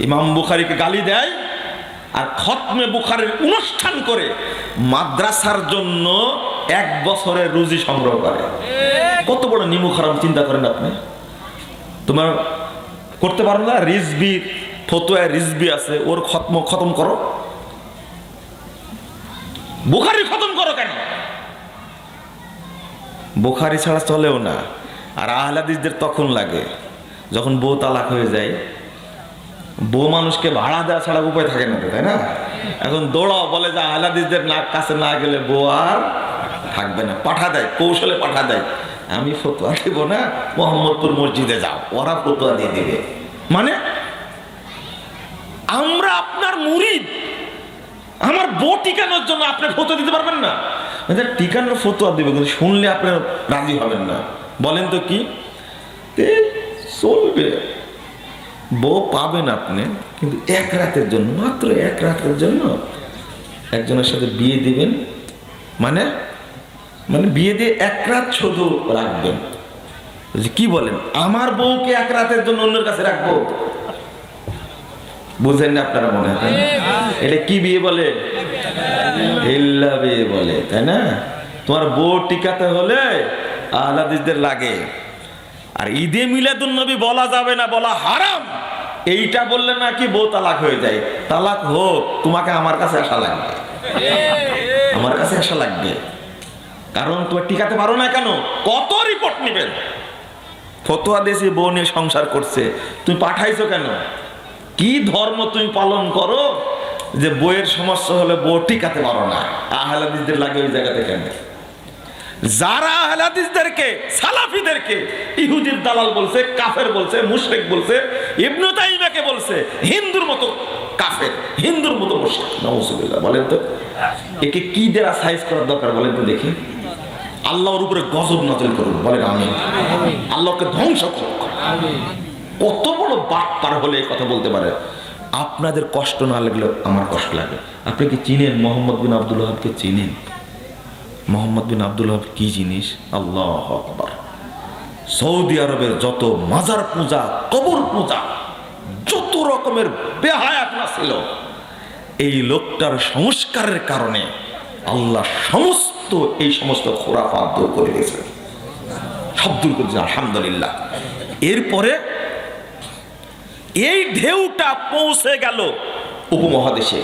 ইমাম বুখারীকে গালি দেয় আর খতমে বুখারীর অনুষ্ঠান করে মাদ্রাসার জন্য 1 বছরের রুজি সংগ্রহ করে। কত বড় নিমুখ হারাম চিন্তা করেন আপনি। তোমার করতে পারো না, রিজবি ফতোয়া রিজবি আছে, ওর খতম করো, বুখারী খতম করো কেন? বুখারী ছাড়া চলেও না। আর আহলে হাদিসদের তখন লাগে যখন বউ তালাক হয়ে যায়, বউ মানুষকে ভাড়া দেওয়া ছাড়া উপায় থাকে না, তাই না? এখন দৌড়াও, বলে যে আহলে হাদিসদের কাছে না গেলে বউ আর থাকবে না, পাঠা দেয়, কৌশলে পাঠা দেয়। আমি ফতোয়া দেব না, মোহাম্মদপুর মসজিদে যাও, ওরা ফতোয়া দিয়ে দিবে। মানে আমরা আপনার মুরিদ, আমার বউ টিকানোর জন্য আপনি ফতোয়া দিতে পারবেন না? টিকানোর ফতোয়া দিবে, কিন্তু শুনলে আপনি রাজি হবেন না। বলেন তো কি চলবে? বউ পাবেন আপনি, কিন্তু 1 রাতের জন্য, মাত্র 1 রাতের জন্য একজনের সাথে বিয়ে দিবেন। মানে বিয়ে দিয়ে 1 রাত শুধু রাখবেন। কি বলেন? আমার বউকে 1 রাতের জন্য অন্যের কাছে রাখবো? বুঝেন না আপনারা মনে হয়? এটা কি বিয়ে বলে? হিল্লা বিয়ে বলে, তাই না? তোমার বউ টিকাতে হলে আহলে হাদিসদের লাগে। আর ঈদে মিলাদুন নবী বলা যাবে না, বলা হারাম, এইটা বললে নাকি বউ তালাক হয়ে যায়। তালাক হোক, তোমাকে আমার কাছে আসা লাগবে, আমার কাছে আসা লাগবে। কারণ তুমি টিকাতে পারো না কেন? কত রিপোর্ট নেবেন? ফতোয়া দিয়েছি বউ নিয়ে সংসার করছে, তুমি পাঠাইছো কেন? কি ধর্ম তুমি পালন করো যে বইয়ের সমস্যা হলে বউ টিকাতে পারো না? আহলে হাদিসদের লাগে ওই জায়গাতে কেন? যারা আহলে হাদিসদেরকে, সালাফিদেরকে ইহুদির দালাল বলছে, কাফের বলছে, মুশরিক বলছে, ইবনে তাইমিয়াকে বলছে হিন্দুর মতো কাফের, হিন্দুর মতো মুশরিক, নাউজুবিল্লাহ। বলেন তো একে কি দেয়া সাইজ করার দরকার? বলেন তো দেখি। আল্লাহর উপরে গজব নাযিল করুন, বলেন আমিন। আল্লাহকে ধ্বংস করুন। কত বড় বাটপার হলে এই কথা বলতে পারে? আপনাদের কষ্ট না লাগলে আমার কষ্ট লাগে। আপনি কি চিনেন মোহাম্মদ বিন আব্দুল ওয়াহাবকে? চিনেন মোহাম্মদ বিন আব্দুল ওয়াহাব কি জিনিস? আল্লাহু আকবার। সৌদি আরবের যত মাজার পূজা, কবর পূজা, যত রকমের বেহায়াপনা ছিল, এই লোকটার সংস্কারের কারণে আল্লাহ এই সমস্ত খুরাফাত দূর করে দিয়েছে, সব দূর করে দিয়েছে, আলহামদুলিল্লাহ। এরপরে এই ঢেউটা পৌঁছে গেল উপমহাদেশে।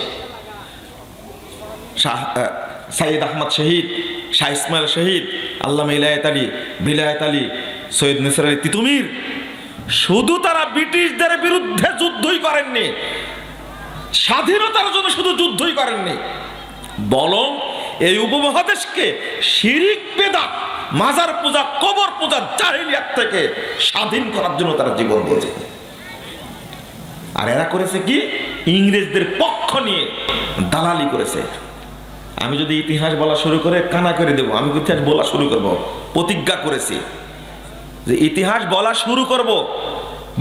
সাইয়েদ আহমদ শহীদ, শাহ ইসমাইল শহীদ, আল্লামা ইলায়াত আলী, বিলায়াত আলী, সৈয়দ নিসার আলী তিতুমির, শুধু তারা ব্রিটিশদের বিরুদ্ধে যুদ্ধই করেননি, স্বাধীনতার জন্য শুধু যুদ্ধই করেননি, বরং এই উপমহাদেশকে শিরিক, বেদাত, মাজার পূজা, কবর পূজা, জাহেলিয়াত থেকে স্বাধীন করার জন্য তারা জীবন দিয়েছে। আর এরা করেছে কি? ইংরেজদের পক্ষ নিয়ে দালালি করেছে। আমি যদি ইতিহাস বলা শুরু করে কানা করে দেব, আমি ইতিহাস বলা শুরু করব, প্রতিজ্ঞা করেছি যে ইতিহাস বলা শুরু করব।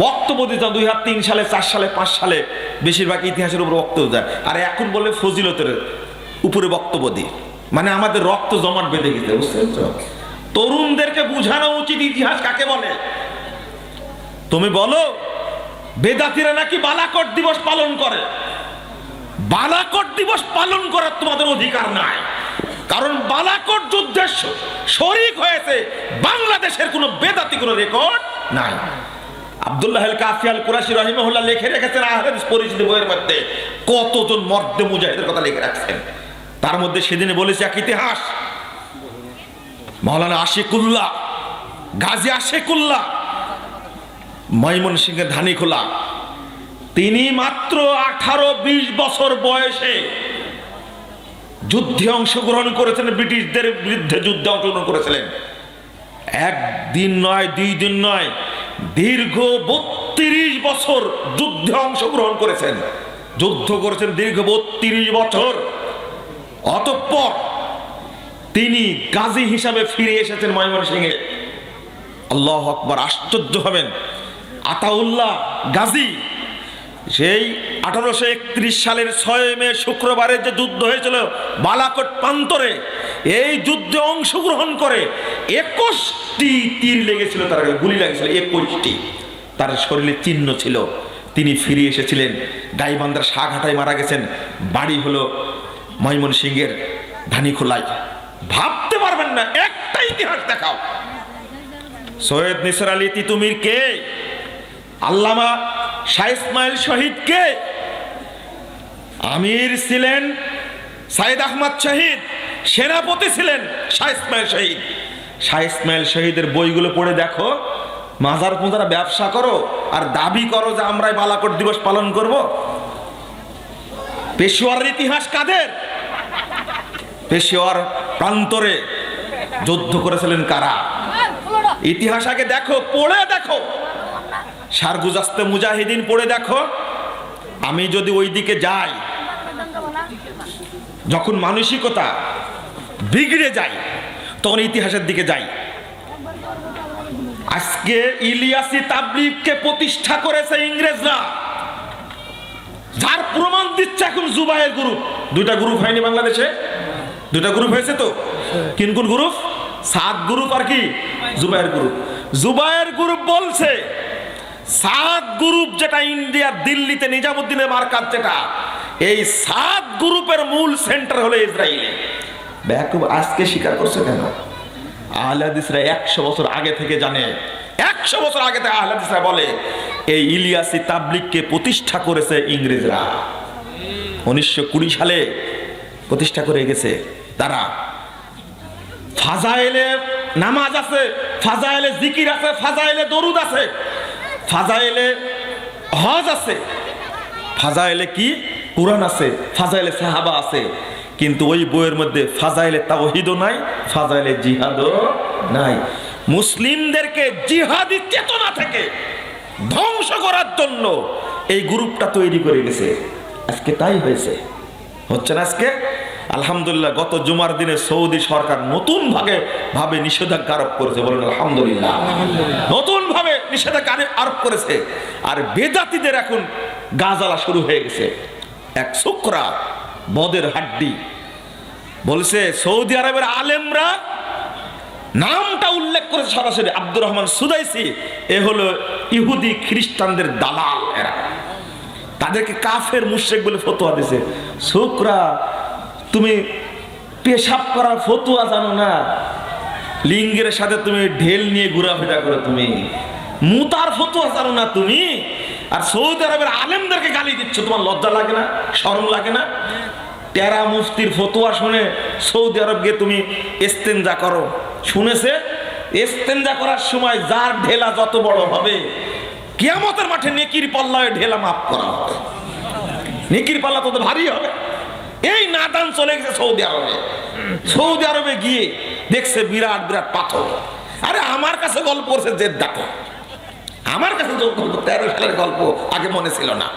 বক্তব্য দিতাম 2003 সালে, 4 সালে, 5 সালে, বেশিরভাগ ইতিহাসের উপর বক্তব্য দেয়। আর এখন বলে ফজিলতের উপরে বক্তব্য দিই। মানে আমাদের রক্ত জমাট বেঁধে গেছে, বুঝতে পারছো? তরুণদেরকে বোঝানো উচিত ইতিহাস কাকে বলে। তুমি বলো বেদাতিরা নাকি বালাকট দিবস পালন করে। বালাকট দিবস পালন করার তোমাদের অধিকার নাই, কারণ বালাকট যুদ্ধের শরীক হয়েছে বাংলাদেশের কোনো বেদাতি কোনো রেকর্ড নাই। আব্দুল্লাহ আল কাফি আল কুরাশি রাহিমাহুল্লাহ লিখে রেখেছেন আহলে হাদিস পরিচিতি বইয়ের মধ্যে, কতজন মর্দে মুজাহিদের কথা লিখে রাখছেন। তার মধ্যে সেদিনে বলেছে এক ইতিহাস, মাওলানা আশিকুল্লাহ, গাজী আশিকুল্লাহ, ময়মনসিংহের ধানীখোলা, তিনি মাত্র 18-20 বছর বয়সে যুদ্ধে অংশগ্রহণ করেছেন, ব্রিটিশদের বিরুদ্ধে যুদ্ধে অংশগ্রহণ করেছিলেন। 1 দিন নয়, 2 দিন নয়, দীর্ঘ 32 বছর যুদ্ধে অংশগ্রহণ করেছেন, যুদ্ধ করেছেন দীর্ঘ 32 বছর। অতঃপর তিনি গাজী হিসাবে ফিরে এসেছেন ময়মনসিংহে। আল্লাহু আকবার, আশ্চর্য হবেন। আতাউল্লাহ গাজী সেই 1831 সালের 6 মে শুক্রবারে যে যুদ্ধ হয়েছিল বালাকোট প্রান্তরে, এই যুদ্ধে অংশগ্রহণ করে 21টি তীর লেগেছিল, তার গুলি লেগেছিল 21টি। তার শরীরে চিহ্ন ছিল, তিনি ফিরে এসেছিলেন গাইবান্ধার শাহঘাটায় মারা গেছেন, বাড়ি হলো ময়মনসিংহের ধানীখোলায়। ভাবতে পারবেন না, একটা ইতিহাস দেখাও। সৈয়দ নিসার আলী তিতুমির কে? আল্লামা শাহ ইসমাইল শহীদ কে? আমির ছিলেন সাইদ আহমদ শহীদ, সেনাপতি ছিলেন শাহ ইসমাইল শহীদ। শাহ ইসমাইল শহীদের বইগুলো পড়ে দেখো, মাজার পূজারা ব্যবসা করো আর দাবি করো যে আমরাই বালাকোট দিবস পালন করব। পেশোয়ারের ইতিহাস কাদের? পেশোয়ার প্রান্তরে যুদ্ধ করেছিলেন কারা? ইতিহাস আগে দেখো, পড়ে দেখো। সারগুজাস্তে মুজাহিদিন পড়ে দেখো। আমি যদি ওই দিকে যাই, যখন মানসিকতা বিগড়ে যায় তখন ইতিহাসের দিকে যাই। আজকে ইলিয়াসি তাবলীগকে প্রতিষ্ঠা করেছে ইংরেজরা, যার প্রমাণ দিচ্ছে এখন জুবায়ের গ্রুপ। দুইটা গ্রুপ হয়নি বাংলাদেশে? দুইটা গ্রুপ হয়েছে তো। কোন কোন গ্রুপ? সাদ গ্রুপ আর কি জুবায়ের গ্রুপ। জুবায়ের গ্রুপ বলছে সাদ গ্রুপ যেটা ইন্ডিয়ার দিল্লিতে নিজামুদ্দিনের মার্কাজ, যেটা এই সাদ গ্রুপের মূল সেন্টার হলো ইসরায়েলে। বেয়াকুব আজকে স্বীকার করছে কেন? আহলে হাদিসরা 100 বছর আগে থেকে জানে, 100 বছর আগে থেকে আহলে হাদিসরা বলে এই ইলিয়াসি তাবলীগকে প্রতিষ্ঠা করেছে ইংরেজরা। 1920 সালে প্রতিষ্ঠা করে গেছে তারা। ফাজাইলে নামাজ আছে, ফাজাইলে জিকির আছে, ফাজাইলে দরুদ আছে, ফাজাইলে হজ আছে, ফাজাইলে কি কুরআন আছে, ফাজাইলে সাহাবা আছে। কিন্তু ওই বইয়ের মধ্যে ফাজাইলে তাওহীদও নাই, ফাজাইলে জিহাদও নাই। মুসলিমদেরকে জিহাদি চেতনা থেকে ধ্বংস করার জন্য এই গ্রুপটা তৈরি করে গেছে। আজকে তাই হয়েছে, হচ্ছে না আজকে? আলহামদুলিল্লাহ, গত জুমার দিনে সৌদি সরকার নতুন ভাবে নিষেধাজ্ঞা আরোপ করেছে। বলেন আলহামদুলিল্লাহ। নতুন ভাবে নিষেধাজ্ঞা আরোপ করেছে। আর বেদাতীদের এখন গাজালা শুরু হয়ে গেছে। এক শুকরা বদের হাড্ডি বলছে সৌদি আরবের আলেমরা, নামটা উল্লেখ করেছে সরাসরি, আব্দুর রহমান সুদাইসি, এ হলো ইহুদি খ্রিস্টানদের দালাল। এরা তাদেরকে কাফের মুশরিক বলে ফতোয়া দিছে। শুকরা, তুমি পেশাব করার ফতোয়া জানো না? লিঙ্গের সাথে তুমি ঢেল নিয়ে ঘোরাফেরা করো, তুমি মুতার ফতোয়া জানো না তুমি? আর সৌদি আরবের আলেমদেরকে গালি দিচ্ছ, তোমার লজ্জা লাগে না? শরম লাগে না? টেরা মুফতির ফতোয়া শুনে সৌদি আরব গিয়ে তুমি ইস্তেঞ্জা করো। শুনেছে ইস্তেঞ্জা করার সময় যার ঢেলা যত বড় হবে, কিয়ামতের মাঠে নেকির পাল্লায় ঢেলা মাফ করা হবে। নেকির পাল্লা তত ভারী হবে। এই নাদান চলে গেছে সৌদি আরবে। সৌদি আরবে গিয়ে দেখছে বিরাট বিরাট পাথর। আরে আমার কাছে গল্প করছে জেদ্দাতে, আমার কাছে গল্প 13 সালের গল্প, আগে মনে ছিল না।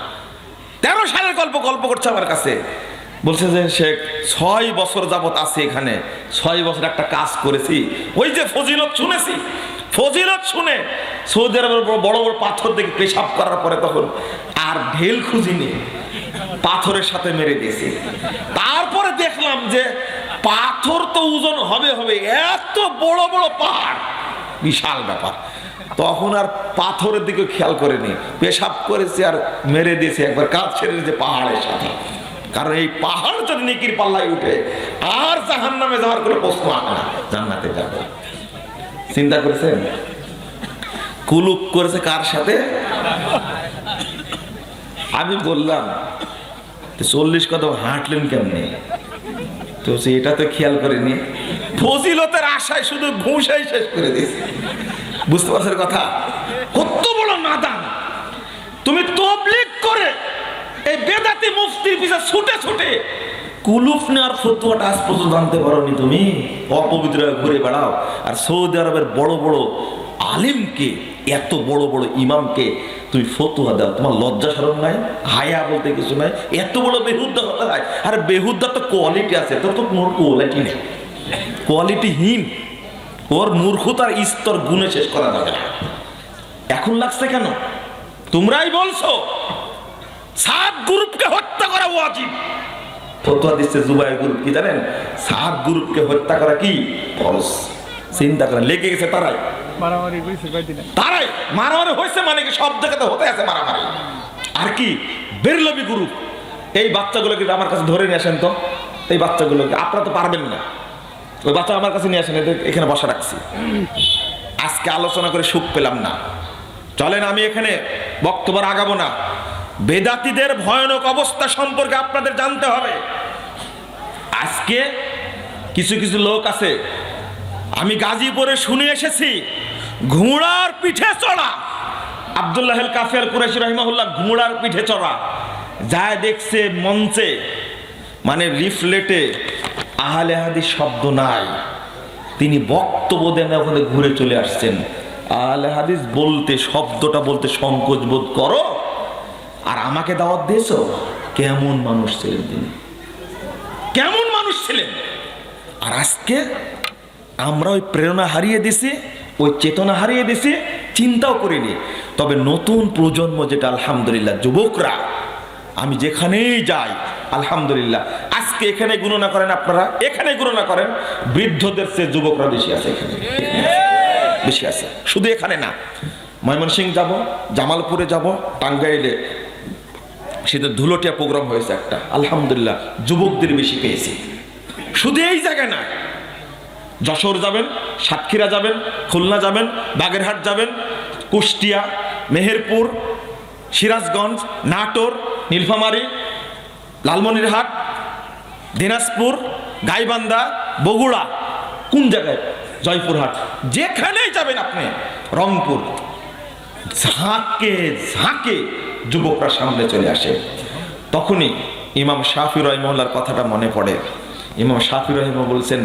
13 সালের গল্প করছে আমার কাছে। বলছে যে সে 6 বছর যাবত আছে এখানে, 6 বছর একটা কাজ করেছি। ওই যে ফজিলত শুনেছি, ফজিলত শুনে সৌদি আরবের বড় বড় পাথর দেখে পেশাব করার পরে তখন আর ঢেল খুঁজিনি, পাথরের সাথে মেরে দিয়েছি। তারপরে দেখলাম যে পাথর তো ওজন হবে, এত বড় বড় পাহাড়, বিশাল ব্যাপার। তখন আর পাথরের দিকে খেয়াল করেনি, পেশাব করেছে আর মেরে দিয়েছে একবার, কাজ ছেড়ে দিয়েছে পাহাড়ের সাথে। কারণ এই পাহাড় যদি নেকির পাল্লায় উঠে আর জাহান্নামে যাওয়ার কোনো প্রশ্ন আসে না, জান্নাতে যাবে। চিন্তা করেছেন? কুলুপ করেছে কার সাথে? আমি বললাম 40 কদম হাঁটলেন কেমনে? তো এটা তো খেয়াল করেনি। ফজিলতের আশায় শুধু ঘুষাই শেষ করে দিয়েছে। বুঝতে পারছেন কথা? কত বড় নাদান! তুমি তাবলীগ করে এই বেদাতি মুফতির পিছে ছুটে ছুটে কুলুপ নেওয়ার ফতোয়াটা আজ পর্যন্ত জানতে পারোনি তুমি? অপবিত্র ঘুরে বেড়াও। আর সৌদি আরবের বড় বড় আলিমকে, এত বড় বড় ইমামকে তুমি ফতোয়া দাও, তোমার লজ্জা শরম নাই? হায়া বলতে কিছু নাই? এত বড় বেহুদ্দা হতে হয়। আর বেহুদ্দার তো কোয়ালিটি আছে, তোর তো কোনো কোয়ালিটি নেই, কোয়ালিটিহীন। ওর মূর্খতার স্তর গুণে শেষ করা যাবে না। এখন লাগছে কেন? তোমরাই বলছো সাত গ্রুপকে হত্যা করা ওয়াজিব। ফতোয়া দিচ্ছে জুবায়ের গ্রুপ, কি জানেন? সাত গ্রুপকে হত্যা করা কি ফরজ। চিন্তা করেন, লেগে গেছে তারাই মারামারি হয়েছে মানে কি সব জায়গাতে হতে আছে মারামারি। আর কি বেরলবি গ্রুপ, এই বাচ্চাগুলোকে আমার কাছে ধরে নিয়ে আসেন তো, এই বাচ্চাগুলোকে আপনারা তো পারবেন না, ওই বাচ্চা আমার কাছে নিয়ে আসেন, এদের এখানে বসা রাখছি। আজকে আলোচনা করে সুখ পেলাম না, চলেন আমি এখানে বক্তব্য আগাবো না। বেদাতীদের ভয়ানক অবস্থা সম্পর্কে আপনাদের জানতে হবে। আজকে কিছু কিছু লোক আছে, আমি গাজীপুরে শুনে এসেছি, ঘোড়ার পিঠে চড়া। আব্দুল্লাহ আল কাফি আল কুরাইশি রাহিমাহুল্লাহ ঘোড়ার পিঠে চড়া, যায় দেখছে মঞ্চে, মানে লিফলেটে আহলে হাদিস শব্দ নাই, তিনি বক্তব্য দেন ওখানে ঘুরে চলে আসছেন। আহলে হাদিস বলতে, শব্দটা বলতে সংকোচ বোধ করো, আর আমাকে দাওয়াত দিয়েছো। কেমন মানুষ ছিলেন তিনি, কেমন মানুষ ছিলেন। আর আজকে আমরা ওই প্রেরণা হারিয়ে দিছি, ওই চেতনা হারিয়ে দিছি, চিন্তাও করিনি। তবে নতুন প্রজন্ম যেটা আলহামদুলিল্লাহ, যুবকরা, আমি যেখানেই যাই আলহামদুলিল্লাহ, আজকে এখানে গণনা করেন আপনারা, এখানে গণনা করেন, বৃদ্ধদের চেয়ে যুবকরা বেশি আছে, এখানে বেশি আছে। শুধু এখানে না, ময়মনসিংহ যাব, জামালপুরে যাব, টাঙ্গাইলে সেটা ধুলোটিয়া প্রোগ্রাম হয়েছে একটা, আলহামদুলিল্লাহ যুবকদের বেশি পেয়েছি। শুধু এই জায়গায় না, যশোর যাবেন, সাতক্ষীরা যাবেন, খুলনা যাবেন, বাগেরহাট যাবেন, কুষ্টিয়া, মেহেরপুর, সিরাজগঞ্জ, নাটোর, নীলফামারী, লালমনিরহাট, দিনাজপুর, গাইবান্ধা, বগুড়া, কোন জায়গায়, জয়পুরহাট, যেখানেই যাবেন আপনি, রংপুর, ঝাঁকে ঝাঁকে যুবকরা সামনে চলে আসে। তখনই ইমাম শাফি রাহিমাহুল্লাহর কথাটা মনে পড়ে। ইমাম শাফি রাহিমাহুল্লাহ বলছেন,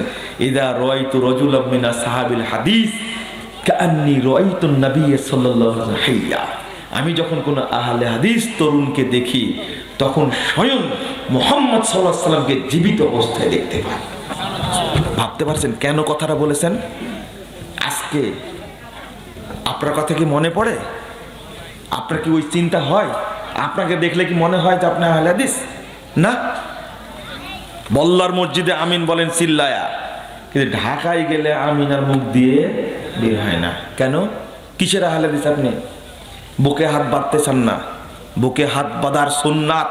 ইদা রাআইতু রাজুলাম মিনা সাহাবিল হাদিস কাআন্নী রাআইতুন নবী সাল্লাল্লাহু আলাইহি ওয়াসাল্লাম হাইয়া। আমি যখন কোনো আহলে হাদিস তরুণকে দেখি, তখন স্বয়ং মুহাম্মদ সাল্লাল্লাহু আলাইহি ওয়াসাল্লামকে জীবিত অবস্থায় দেখতে পাই। ভাবতে পারছেন কেন কথাটা বলেছেন? আজকে আপনার কথা কি মনে পড়ে? আপনার কি ওই চিন্তা হয়? আপনাকে দেখলে কি মনে হয় যে আপনি আহলে হাদিস? না। বল্লার মসজিদে আমিন বলেন চিল্লায়া, কিন্তু ঢাকায় গেলে আমিন আর মুখ দিয়ে বের হয় না। কেন? কিসের আহলে হাদিস আপনি? বুকে হাত বাঁধতে চান না। বুকে হাত বাঁধার সুন্নাত,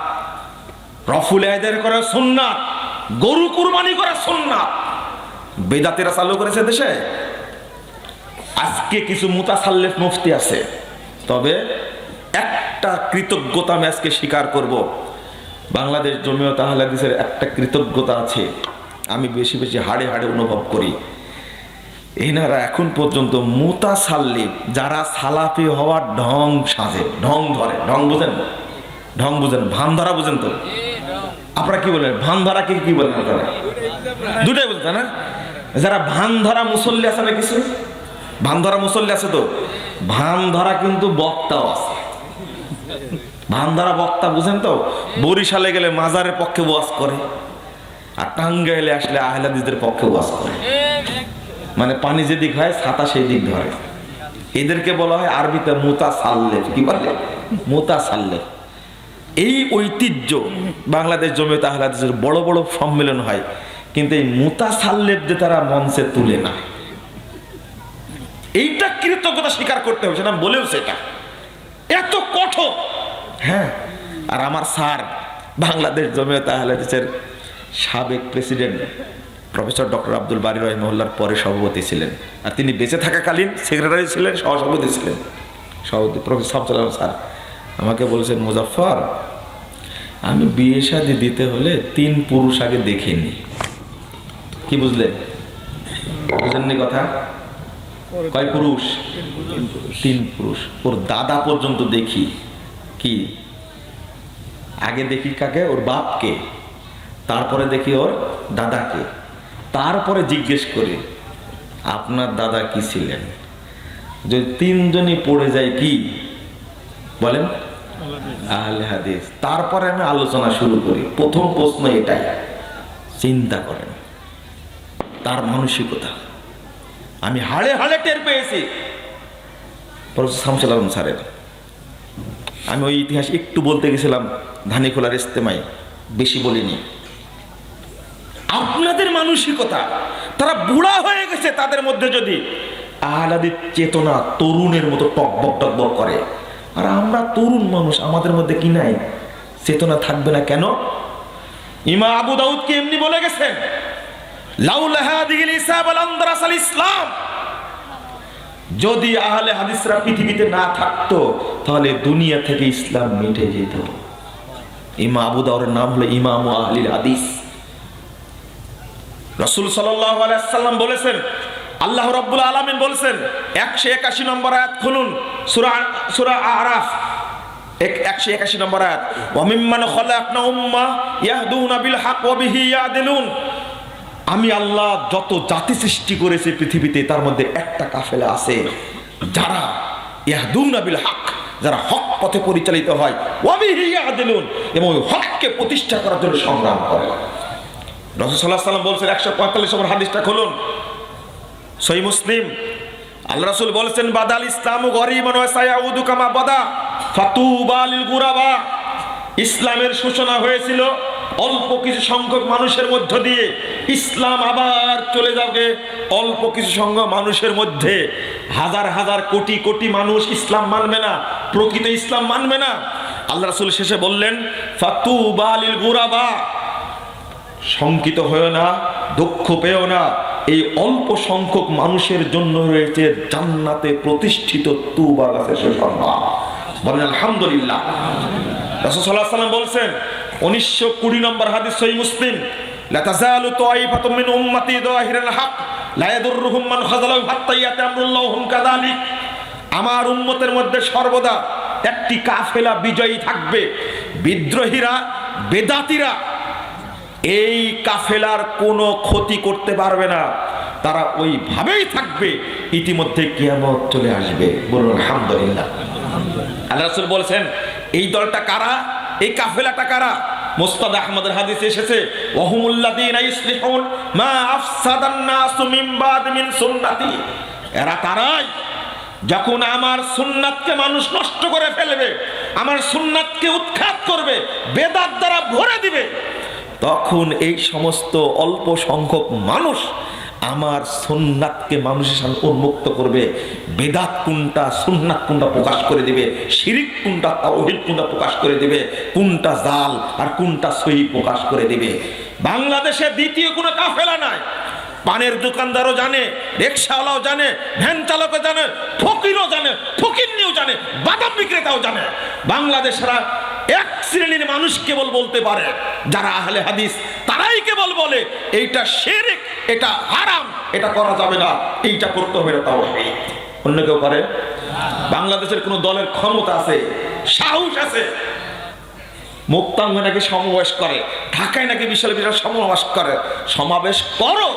রফুল আদায় করার সুন্নাত, গরু কুরবানি করার সুন্নাত বেদাতেরা চালু করেছে দেশে। আজকে কিছু মুতাসাল্লিফ মুফতি আছে, তবে একটা কৃতজ্ঞতা আমি আজকে স্বীকার করব, বাংলাদেশ জমিয়ত আহলে হাদিসের একটা কৃতজ্ঞতা আছে, আমি বেশি বেশি হাড়ে হাড়ে অনুভব করি। এনারা এখন পর্যন্ত মুতাসাল্লিফ, যারা সালাফি হওয়ার ঢং সাজে, ঢং ধরে, ঢং বুঝেন, ঢং বুঝেন, ভান ধরা বুঝেন তো? আপনারা কি বলেন? ভান ধরাকে কি বলেন আপনারা? দুটাই বুঝতে না? যারা ভান ধরা মুসল্লি আছে না, কিছু ভান ধরা মুসল্লি আছে, তো ভান ধরা কিন্তু বক্তাও আছে। ভান ধরা বক্তা বুঝেন তো? বরিশালে গেলে মাজারের পক্ষে ওয়াজ করে, আর টাঙ্গাইলে আসলে আহলে হাদিসদের পক্ষে ওয়াজ করে। মানে পানি যেদিক হয় ছাতা সেই দিক ধরে। এদেরকে বলা হয় আরবিতে মুতাসাল্লিফ। কি বলে? মুতাসাল্লিফ। এই ঐতিহ্য বাংলাদেশ জমিয়ত আহলে হাদিসের বড় বড় সম্মেলন হয়, কিন্তু এই মুতাসাল্লিফ যে তারা মঞ্চে তুলে না, এইটা কৃতজ্ঞতা স্বীকার করতে হবে। সেটা বলেও সেটা এত কঠোর। হ্যাঁ, আর আমার স্যার বাংলাদেশ জমিয়ত আহলে হাদিসের সাবেক প্রেসিডেন্ট প্রফেসর ডক্টর আব্দুল বারী রাহিমাহুল্লাহর পরে সভাপতি ছিলেন, আর তিনি বেঁচে থাকাকালীন সেক্রেটারি ছিলেন, সহসভাপতি ছিলেন। সভাপতি প্রফেসর শামসুল আলম স্যার আমাকে বলেছেন, মুজাফফর, আমি বিয়ে শাদী দিতে হলে 3 পুরুষ আগে দেখিনি। কি বুঝলেন? বুঝেননি কথা? কয় পুরুষ? 3 পুরুষ। ওর দাদা পর্যন্ত দেখি। কি আগে দেখি কাকে? ওর বাপকে, তারপরে দেখি ওর দাদাকে, তারপরে জিজ্ঞেস করি আপনার দাদা কি ছিলেন। যদি 3 জনই পড়ে যায় কি বলেন? আহলে হাদিস। তারপরে আমি আলোচনা শুরু করি। প্রথম প্রশ্ন এটাই। চিন্তা করেন তার মানসিকতা। আমি হাড়ে হাড়ে টের পেয়েছি প্রফেসর শামসুল আলম স্যারের। আমি ওই ইতিহাস একটু বলতে গেছিলাম ধানীখোলার ইজতেমায়, বেশি বলিনি। আপনাদের মানসিকতা, তারা বুড়া হয়ে গেছে, তাদের মধ্যে যদি আহলে হাদিস চেতনা তরুণের মতো টকবক টকবক করে, আর আমরা তরুণ মানুষ, আমাদের মধ্যে কি নাই? চেতনা থাকবে না কেন? ইমাম আবু দাউদ কি এমনি বলে গেছেন, লাউলা হাদিহিল ইসাব আল ইসলাম, যদি আহলে হাদিসরা পৃথিবীতে না থাকতো তাহলে দুনিয়া থেকে ইসলাম মিটে যেত। ইমাম আবু দাউদের নাম হলো ইমাম আহলিল হাদিস। রাসূল সাল্লাল্লাহু আলাইহি ওয়াসাল্লাম বলেছেন, আল্লাহ রাব্বুল আলামিন বলেছেন, 181 নম্বর আয়াত খুলুন, সূরা আরাফ 181 নম্বর আয়াত, ওয়া মিম্মান খালাকনা উম্মাহ ইয়াহদুনা বিল হক ওয়া বিহি ইয়াদিলুন। আমি আল্লাহ যত জাতি সৃষ্টি করেছি পৃথিবীতে, তার মধ্যে একটা কাফেলা আছে যারা ইয়াহদুনা বিল হক, যারা হক পথে পরিচালিত হয়, ওয়া বিহি ইয়াদিলুন, এবং হককে প্রতিষ্ঠা করার জন্য সংগ্রাম করে। রাসূল সাল্লাল্লাহু আলাইহি ওয়াসাল্লাম বলেছেন, 145 নম্বর হাদিসটা খুলুন, সহিহ মুসলিম। আল্লাহ রাসূল বলেছেন, বাদাল ইসলামু গরিবান ওয়া সায়াউদু কামা বাদা ফাতুবা লিল গুরাবা। ইসলামের সূচনা হয়েছিল অল্প কিছু সংখ্যক মানুষের মধ্য দিয়ে, ইসলাম আবার চলে যাবে অল্প কিছু সংখ্যক মানুষের মধ্যে। হাজার হাজার কোটি কোটি মানুষ ইসলাম মানবে না, প্রকৃত ইসলাম মানবে না। আল্লাহ রাসূল শেষে বললেন, ফাতুবা লিল গুরাবা, শঙ্কিত হয়েও না, দুঃখ পেও না, এই অল্প সংখ্যক মানুষের জন্য রয়েছে জান্নাতে প্রতিষ্ঠিত তুবা গাছের সুসংবাদ। বলেন আলহামদুলিল্লাহ। রাসূল সাল্লাল্লাহু আলাইহি ওয়াসাল্লাম বলেছেন, 1920 নম্বর হাদিস, সহিহ মুসলিম, লা তাযালু তাইফাতুম মিন উম্মতি যাহিরাল হক লা ইয়াদুররুহুম মান খাযালাহু হাত্তা ইয়াতি আমরুল্লাহি হুম কাযালিক। আমার উম্মতের মধ্যে সর্বদা একটি কাফেলা বিজয়ী থাকবে, বিদ্রোহীরা, বেদাতীরা এই কাফেলার কোনো ক্ষতি করতে পারবে না, তারা ওইভাবেই থাকবে, ইতিমধ্যে কিয়ামত চলে আসবে। বলুন আলহামদুলিল্লাহ। আল্লাহ রাসূল বলেছেন, এই দলটা কারা, এই কাফেলাটা কারা? মুসনাদ আহমদের হাদিসে এসেছে, ওয়াহুমুল্লাযীনা ইসলিহুন মা আফসাদান নাসু মিন বাদ মিন সুন্নতি। এরা তারাই, যখন আমার সুন্নাতকে মানুষ নষ্ট করে ফেলবে, আমার সুন্নাতকে উৎখাত করবে, বেদাত দ্বারা ভরে দিবে, তখন এই সমস্ত অল্প সংখ্যক মানুষ আমার সুন্নাতকে মানুষের সামনে উন্মুক্ত করবে। বেদাত কোনটা, সুন্নাত কোনটা প্রকাশ করে দিবে, শিরিক কোনটা, তাওহীদ কোনটা প্রকাশ করে দিবে, কোনটা জাল আর কোনটা সহি প্রকাশ করে দিবে। বাংলাদেশে দ্বিতীয় কোনো কাফেলা নাই। পানের দোকানদারও জানে, রিকশাওয়ালাও জানে, ভ্যান চালকও জানে, ফকিরও জানে, ফকিরনিও জানে, বাদাম বিক্রেতাও জানে। বাংলাদেশরা এক শ্রেণীর মানুষ কেবল বলতে পারে, যারা আহলে হাদিস, তারাই কেবল বলে এইটা শিরক, এটা হারাম, এটা করা যাবে না, এইটা করতে হবে না, তাওহীদ। অন্য কেউ করে? বাংলাদেশের কোন দলের ক্ষমতা আছে, সাহস আছে? মুক্তাঙ্গনে নাকি সমাবেশ করে, ঢাকায় নাকি বিশাল বিশাল সমাবেশ করে, সমাবেশ করো,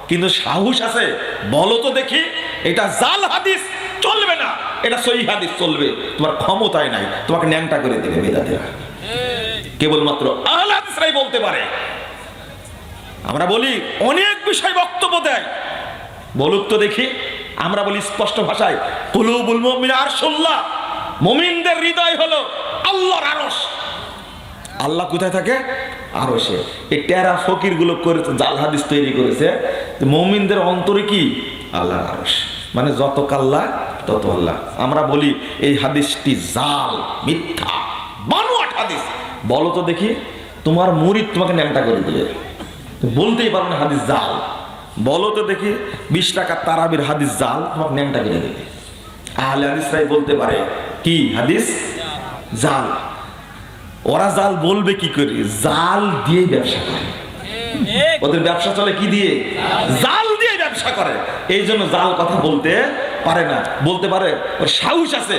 কিন্তু সাহস আছে? বলো তো দেখি, এটা জাল হাদিস চলবে না, এটা সহিহ হাদিস চলবে। তোমার ক্ষমতায় নাই, তোমাকে ন্যাংটা করে দিবে বেদাতীরা। কেবলমাত্র আহলে হাদিসরাই বলতে পারে। আমরা বলি অনেক বিষয় বক্তব্য দেয়, বলুক তো দেখি। আমরা বলি স্পষ্ট ভাষায়, কুলুবুল মুমিন আরশুল্লাহ, মুমিনদের হৃদয় হলো আল্লাহর আরশ। আল্লাহ কোথায় থাকে? আরশে। এই টেরা ফকির গুলো করেছে, জাল হাদিস তৈরি করেছে, মুমিনদের অন্তরে কি? আল্লাহর আরশ। মানে যত কাল্লা তত আল্লাহ। আমরা বলি এই হাদিসটি জাল, মিথ্যা, বানোয়াট হাদিস। বলো তো দেখি, তোমার মুরিদ তোমাকে ন্যাংটা করে দিবে, বলতেই পারো না হাদিস জাল। বলো তো দেখি, 20 টাকার তারাবির হাদিস জাল, তোমাকে ন্যাংটা করে দেবে। আহলে হাদিসরাই বলতে পারে কি হাদিস জাল। ওরা জাল বলবে কি করে? জাল দিয়ে ব্যবসা করে। ওদের ব্যবসা চলে কি দিয়ে? জাল দিয়ে ব্যবসা করে। এই জন্য জাল কথা বলতে পারে না। বলতে পারে, ওর সাহস আছে।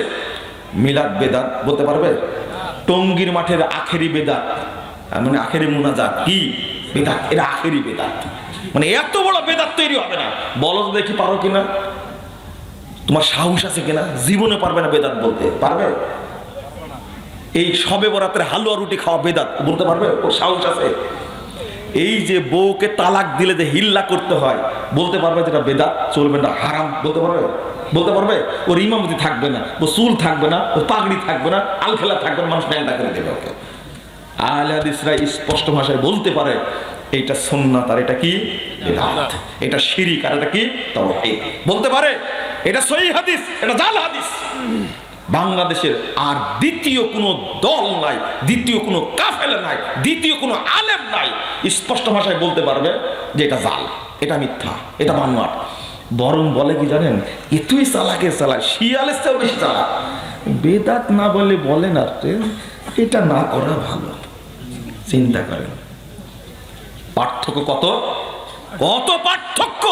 মিলাদ বেদাত বলতে পারবে? টঙ্গীর মাঠের আখেরি বেদাত, মানে আখেরি মুনাজাত কি বেদাত, এটা আখেরি বেদাত। মানে এত বড় বেদাত তৈরি হবে না। বলো তো দেখি পারো কিনা, তোমার সাহস আছে কিনা? জীবনে পারবে না বেদাত বলতে, পারবে? এই সবে বরাতের হালুয়া রুটি খাওয়া বেদাত বলতে পারবে? ওর সাহস আছে? এই যে বউকে তালাক দিলে যে হিল্লা করতে হয়, বলতে পারবে যেটা বেদাত, চলবে না, হারাম, বলতে পারবে? বলতে পারবে? ওর ইমামতি থাকবে না, ও চুল থাকবে না, ও পাগড়ি থাকবে না, আলখেলা থাকবে না, মানুষ ন্যাংটা করে দেবে ওকে। আহলে হাদিসরা স্পষ্ট ভাষায় বলতে পারে এইটা সুন্নাত আর এটা কি বিদআত, এটা শিরক আর এটা কি তাওহীদ। বলতে পারে এটা সহিহ হাদিস, এটা জাল হাদিস। বাংলাদেশের আর দ্বিতীয় কোনো দল নাই, দ্বিতীয় কোনো কাফেলা নাই, দ্বিতীয় কোনো আলেম নাই স্পষ্ট ভাষায় বলতে পারবে যে এটা জাল, এটা মিথ্যা, এটা বানোয়াট। বরং বলে কি জানেন, এতই চালাকের চালাক, শিয়ালের চেয়েও বেশি চালাক। বেদাত না বলে বলেন আর এটা না করা ভালো। চিন্তা করেন পার্থক্য কত, কত পার্থক্য।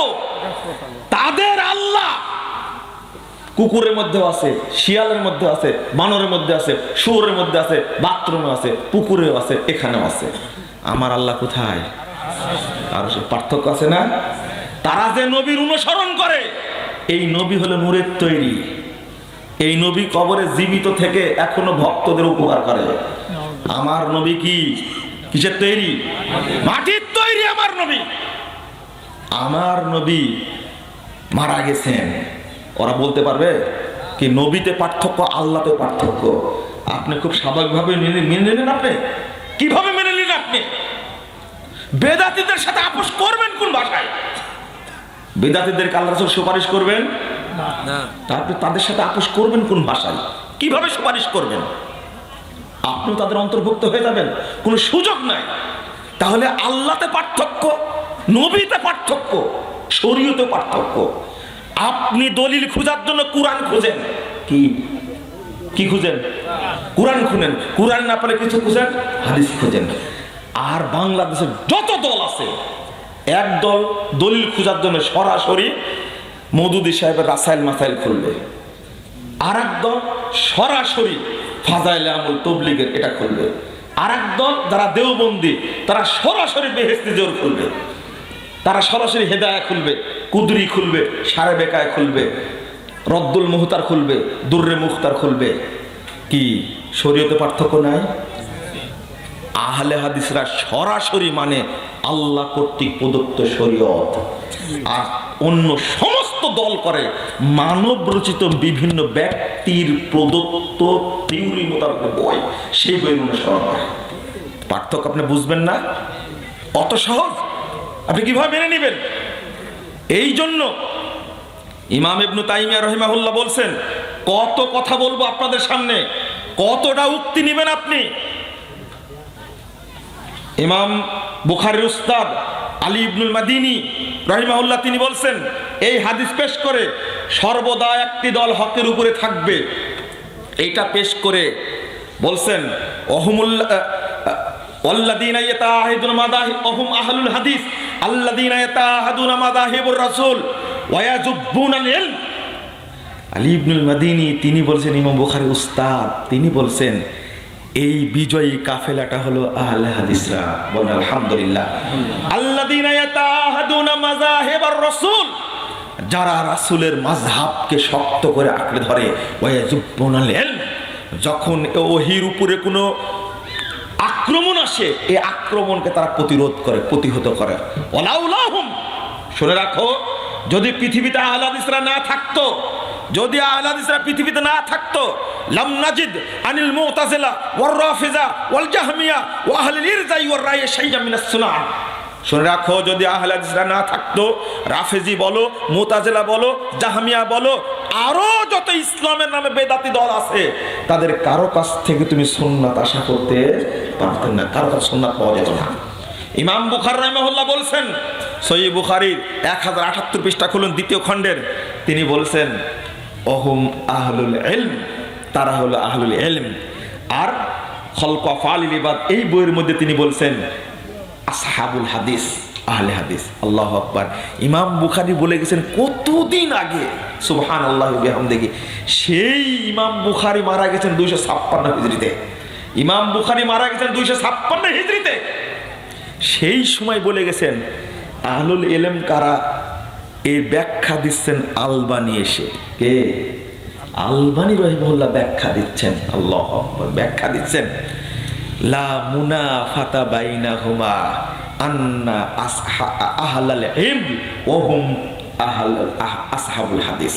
তাদের আল্লাহ কুকুরের মধ্যে আছে, শিয়ালের মধ্যে আছে, বানরের মধ্যে আছে, শুয়োরের মধ্যে আছে, বাথরুমে আছে, পুকুরেও আছে, এখানেও আছে। আমার আল্লাহ কোথায়? আর পার্থক্য আছে না? তারা যে নবীর অনুসরণ করে, এই নবী হলো নূরের তৈরি। এই নবী কবরে জীবিত থেকে এখনো ভক্তদের উপকার করে। আমার নবী কি কিসের তৈরি? মাটির তৈরি। আমার নবী, আমার নবী মারা গেছেন। ওরা বলতে পারবে কি নবীতে পার্থক্য, আল্লাহতে পার্থক্য? আপনি খুব স্বাভাবিকভাবে মেনে নিলেন। আপনি কিভাবে মেনে নিলেন? আপনি বেদাতীদের সাথে আপোষ করবেন কোন ভাষায়? বেদাতীদেরকে আল্লাহ রাসূল সুপারিশ করবেন না, তারপরে তাদের সাথে আপোষ করবেন কোন ভাষায়? কিভাবে সুপারিশ করবেন? আপনিও তাদের অন্তর্ভুক্ত হয়ে যাবেন, কোনো সুযোগ নাই। তাহলে আল্লাহতে পার্থক্য, নবীতে পার্থক্য, শরীয়তে পার্থক্য। আপনি দলিল খোঁজার জন্য কোরআন খুঁজেন, কি খুঁজেন? কোরআন খুঁজেন। কোরআন না পেলে কিছু খুঁজেন, হাদিস খুঁজেন। আর বাংলাদেশের যত দল আছে, এক দল দলিল খোঁজার জন্য সরাসরি মওদুদী সাহেবের রাসাইল মাসাইল খুলবে, আর এক দল সরাসরি ফাজাইলে আমল তবলিগের এটা খুলবে, আর এক দল যারা দেওবন্দি তারা সরাসরি বেহেশতি জোর খুলবে, তারা সরাসরি হেদায়া খুলবে, কুদরি খুলবে, সারে বেকায় খুলবে, রদ্দুল মুহতার খুলবে, দুর্রে মুখতার খুলবে। কি শরীয়তে পার্থক্য নাই? আহলে হাদিসরা সরাসরি মানে আল্লাহ কর্তৃক প্রদত্ত শরীয়ত, আর অন্য সমস্ত দল করে মানব রচিত বিভিন্ন ব্যক্তির প্রদত্ত থিওরি মোতাবেক বই, সেই বই অনুসরণ করে। পার্থক্য আপনি বুঝবেন না? অত সহজ আপনি কিভাবে মেনে নেবেন? এই জন্য ইমাম ইবনে তাইমিয়া রাহিমাহুল্লাহ বলছেন, কত কথা বলবো আপনাদের সামনে, কতটা উক্তি নেবেন আপনি? ইমাম বুখারীর উস্তাদ আলী ইবনুল মাদিনী রাহিমাহুল্লাহ তিনি বলছেন, এই হাদিস পেশ করে সর্বদা একটি দল হকের উপরে থাকবে, এইটা পেশ করে বলছেন ওয়াল্লাযীনা ইয়াতাআহাদুনা মাযাহিবহুম আহলুল হাদিস আল্লাযীনা ইয়াতাআহাদুনা মাযাহিবুর রাসূল ওয়া ইয়াযুব্বুনাল ইলম। আলী ইবনুল মাদিনী তিনি বলছেন, ইমাম বুখারীর উস্তাদ তিনি বলছেন, এই বিজয়ী কাফেলাটা হলো আহলে হাদিসরা। বলেন আলহামদুলিল্লাহ। আল্লাযীনা ইয়াতাআহাদুনা মাযাহিবার রাসূল, যারা রাসূলের মাযহাবকে শক্ত করে আঁকড়ে ধরে, ওয়া ইয়াযুব্বুনাল ইলম, যখন ওহীর উপরে কোনো আক্রমণ আসে এই আক্রমণকে তারা প্রতিরোধ করে, প্রতিহত করে। ওয়ালাউলাহুম, শুনে রাখো, যদি পৃথিবীতে আহলে হাদিসরা না থাকতো, যদি আহলে হাদিসরা পৃথিবীতে না থাকতো, লাম নাজিদ আনিল মুতাজিলা ওয়ার রাফিজা ওয়াল জাহমিয়া ওয়া আহলিল ইরজাই ওয়ার রায় শাইআ মিনাস সুনান। শুনে রাখো, যদি আহলে হাদিসরা না থাকতো, রাফিজি বলো, মুতাজিলা বলো, জাহমিয়া বলো, আরো যত ইসলামের নামে বেদাতি দল আছে, তাদের কারো কাছ থেকে তুমি সুন্নাত আশা করতে পারতেন না, কারো কাছে সুন্নাত পাওয়া যেত না। ইমাম বুখারী রাহিমাহুল্লাহ বলছেন, সহিহ বুখারীর 1078 পৃষ্ঠা খুলুন, দ্বিতীয় খণ্ডের, তিনি বলছেন, ওহুম আহলুল ইলম, তারা হলো আহলুল ইলম। আর খলক আফআলিল ইবাদ এই বইয়ের মধ্যে তিনি বলছেন আসহাবুল হাদিস, আহলে হাদিস। আল্লাহু আকবার। ইমাম বুখারী বলে গেছেন কতদিন আগে, সুবহানাল্লাহি ওয়া বিহামদিহি। সেই ইমাম বুখারী মারা গেছেন 256 হিজরিতে। ইমাম বুখারী মারা গেছেন 256 হিজরিতে। সেই সময় বলে গেছেন আহলুল ইলম কারা, এই ব্যাখ্যা দিচ্ছেন আলবানী এসে। কে? আলবানী রাহিমাহুল্লাহ ব্যাখ্যা দিচ্ছেন। আল্লাহু আকবার। ব্যাখ্যা দিচ্ছেন, লা মুনাফাতা বাইনাহুমা আন্না আহলাল ইলম ওয়া হুম আসহাবুল হাদিস।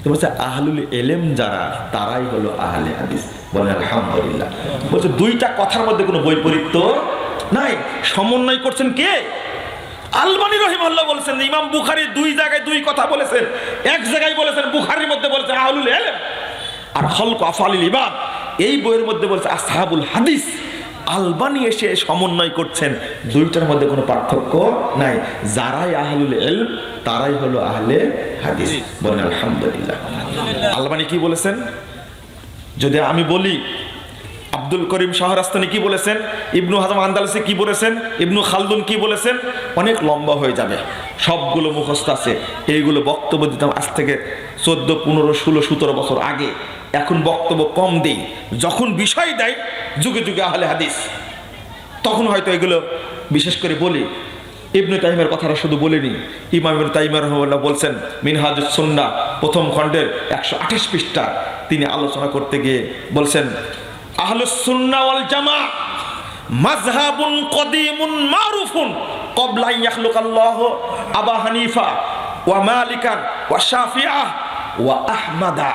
তো বলছে আহলুল ইলম যারা, তারাই হলো আহলে হাদিস। বলেন আলহামদুলিল্লাহ। বলছে দুইটা কথার মধ্যে কোনো বৈপরীত্য নাই। সমন্বয় করছেন কে? আলবানী রাহিমাহুল্লাহ বলেছেন যে ইমাম বুখারী দুই জায়গায় দুই কথা বলেছেন। এক জায়গায় বলেছেন বুখারীর মধ্যে বলেছেন আহলুল ইলম, আর খলকু আফআলিল ইবাদ এই বইয়ের মধ্যে বলছে আসহাবুল হাদিস। আলবানি এসে সমন্বয় করছেন, দুইটার মধ্যে কোনো পার্থক্য নাই। যারাই আহলুল ইলম তারাই হলো আহলে হাদিস। বলেন আলহামদুলিল্লাহ। আলবানি কি বলেছেন যদি আমি বলি, আব্দুল করিম শাহরাস্তানি কি বলেছেন, ইবনু হাজাম আন্দালুসি কি বলেছেন, ইবনু খালদুন কি বলেছেন, অনেক লম্বা হয়ে যাবে, সবগুলো মুখস্থ আছে। এইগুলো বক্তব্য দিতাম আজ থেকে 14, 15, 16, 17 বছর আগে। এখন বক্তব্য কম দেই, যখন বিষয় দেয় যুগে যুগে আহলে হাদিস, তখন হয়তো এগুলো বিশেষ করে বলি। ইবনে তাইমিয়ার কথাটা শুধু বলিনি, ইমাম ইবনে তাইমিয়া রাহিমাহুল্লাহ বলছেন মিনহাজুস সুন্নাহ প্রথম খণ্ডের 128 পৃষ্ঠা তিনি আলোচনা করতে গিয়ে বলছেন, আহলুস সুন্নাহ ওয়াল জামাআহ মাযহাবুন কদীমুন মারুফুন ক্বাবলা আন ইয়াখলুকাল্লাহু আবা হানিফা ওয়া মালিকান ওয়া শাফিআহ ওয়া আহমাদা